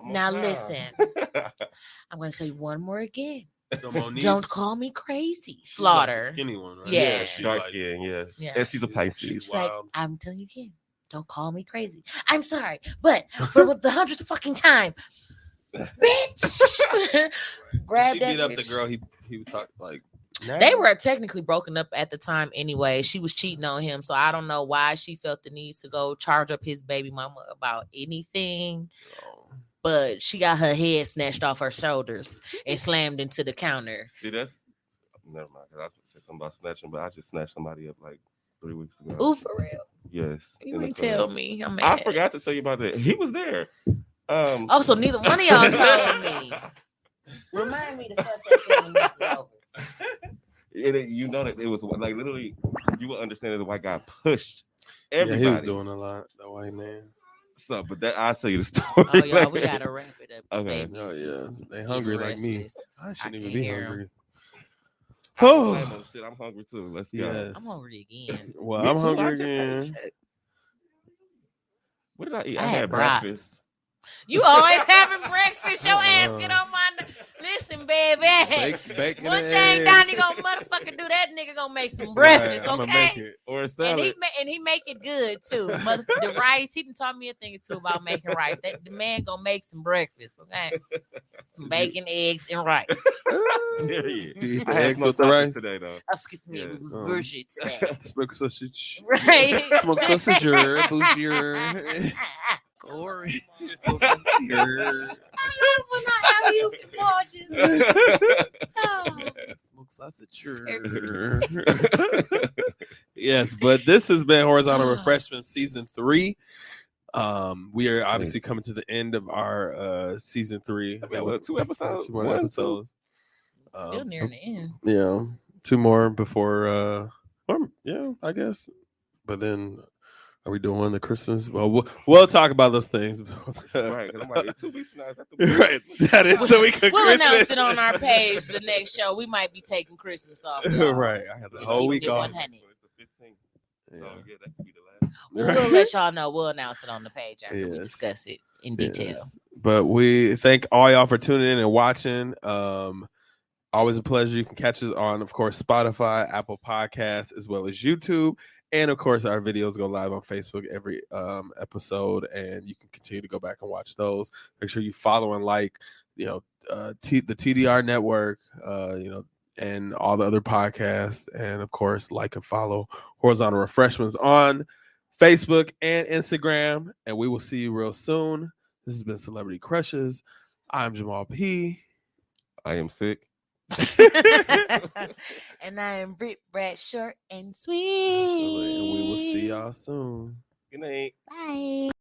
now listen, I'm going to tell you one more again. So Moniece, Don't call me crazy. she's like the Slaughter. skinny one, right? Yeah. she's Dark like, skin, yeah. Yeah. And she's a Pisces. she's She's like, wild. I'm telling you again. Don't call me crazy. I'm sorry, but for the 100th fucking time, bitch, grab She that beat up bitch. the girl he was talking like. They were technically broken up at the time anyway. She was cheating on him, so I don't know why she felt the need to go charge up his baby mama about anything. But she got her head snatched off her shoulders and slammed into the counter. See, that's never mind. 'Cause I was gonna say something about snatching, but I just snatched somebody up like 3 weeks ago. Ooh, for real. Yes. You in the ain't club. tell me. I'm I mad. forgot to tell you about that. He was there. Oh, so neither one of y'all told me. Remind me to fuss that thing when this is over. You know that it was like literally, you will understand that the white guy pushed Yeah, everybody. he was doing a lot. The white man. So, but that I'll tell you the story. Oh, y'all, we later. gotta wrap it up. Okay. Babies Oh yeah, is they hungry like me. restless. I shouldn't even can't be hear 'em. hungry. I don't blame him. Shit, I'm hungry too. Let's go. Yes. I'm hungry again. Well, Me I'm too. hungry I just had a again. check. What did I eat? I I had had brats. breakfast. You always having breakfast. Your ass get on my. Listen, baby. Bacon One and thing eggs. Donnie gonna motherfucker do, that nigga gonna make some breakfast, Right, I'ma okay? make it. Or a And salad. he make it good too. The rice, he done taught me a thing or two about making rice. That the man gonna make some breakfast, okay? Some bacon, eggs, and rice. Period. You eat the I had eggs smoked with the sausage rice? today though. Oh, excuse me, it was bullshit today. Smoked sausage. Right? Smoked sausage or bougier. Or sausager. I love when I have you gorgeous. Oh. Smoked sausage. Yes, but this has been Horizontal Refreshment Season 3. We are obviously coming to the end of our Season 3. Okay, well, 2 episodes. 2 more 1, 2. episodes. Still near the end. Yeah, 2 more before I guess. But then are we doing the Christmas? Well, we'll talk about those things. Right, 'cause I'm like, it's 2 weeks from now. Is that the Right. That is the week of We'll Christmas. announce it on our page the next show. We might be taking Christmas off. y'all. Right. I had the Just whole keep week it off. 100. So it's the 15th. Yeah. So yeah, that could be the last. We'll let y'all know. We'll announce it on the page after we Yes. discuss it in detail. Yes. But we thank all y'all for tuning in and watching. Always a pleasure. You can catch us on, of course, Spotify, Apple Podcasts, as well as YouTube. And of course, our videos go live on Facebook every episode, and you can continue to go back and watch those. Make sure you follow and like, the TDR network, and all the other podcasts. And of course, like and follow Horizontal Refreshments on Facebook and Instagram. And we will see you real soon. This has been Celebrity Crushes. I'm Jamal P. I am sick. And I am Britt Brad, short and sweet. And we will see y'all soon. Good night. Bye.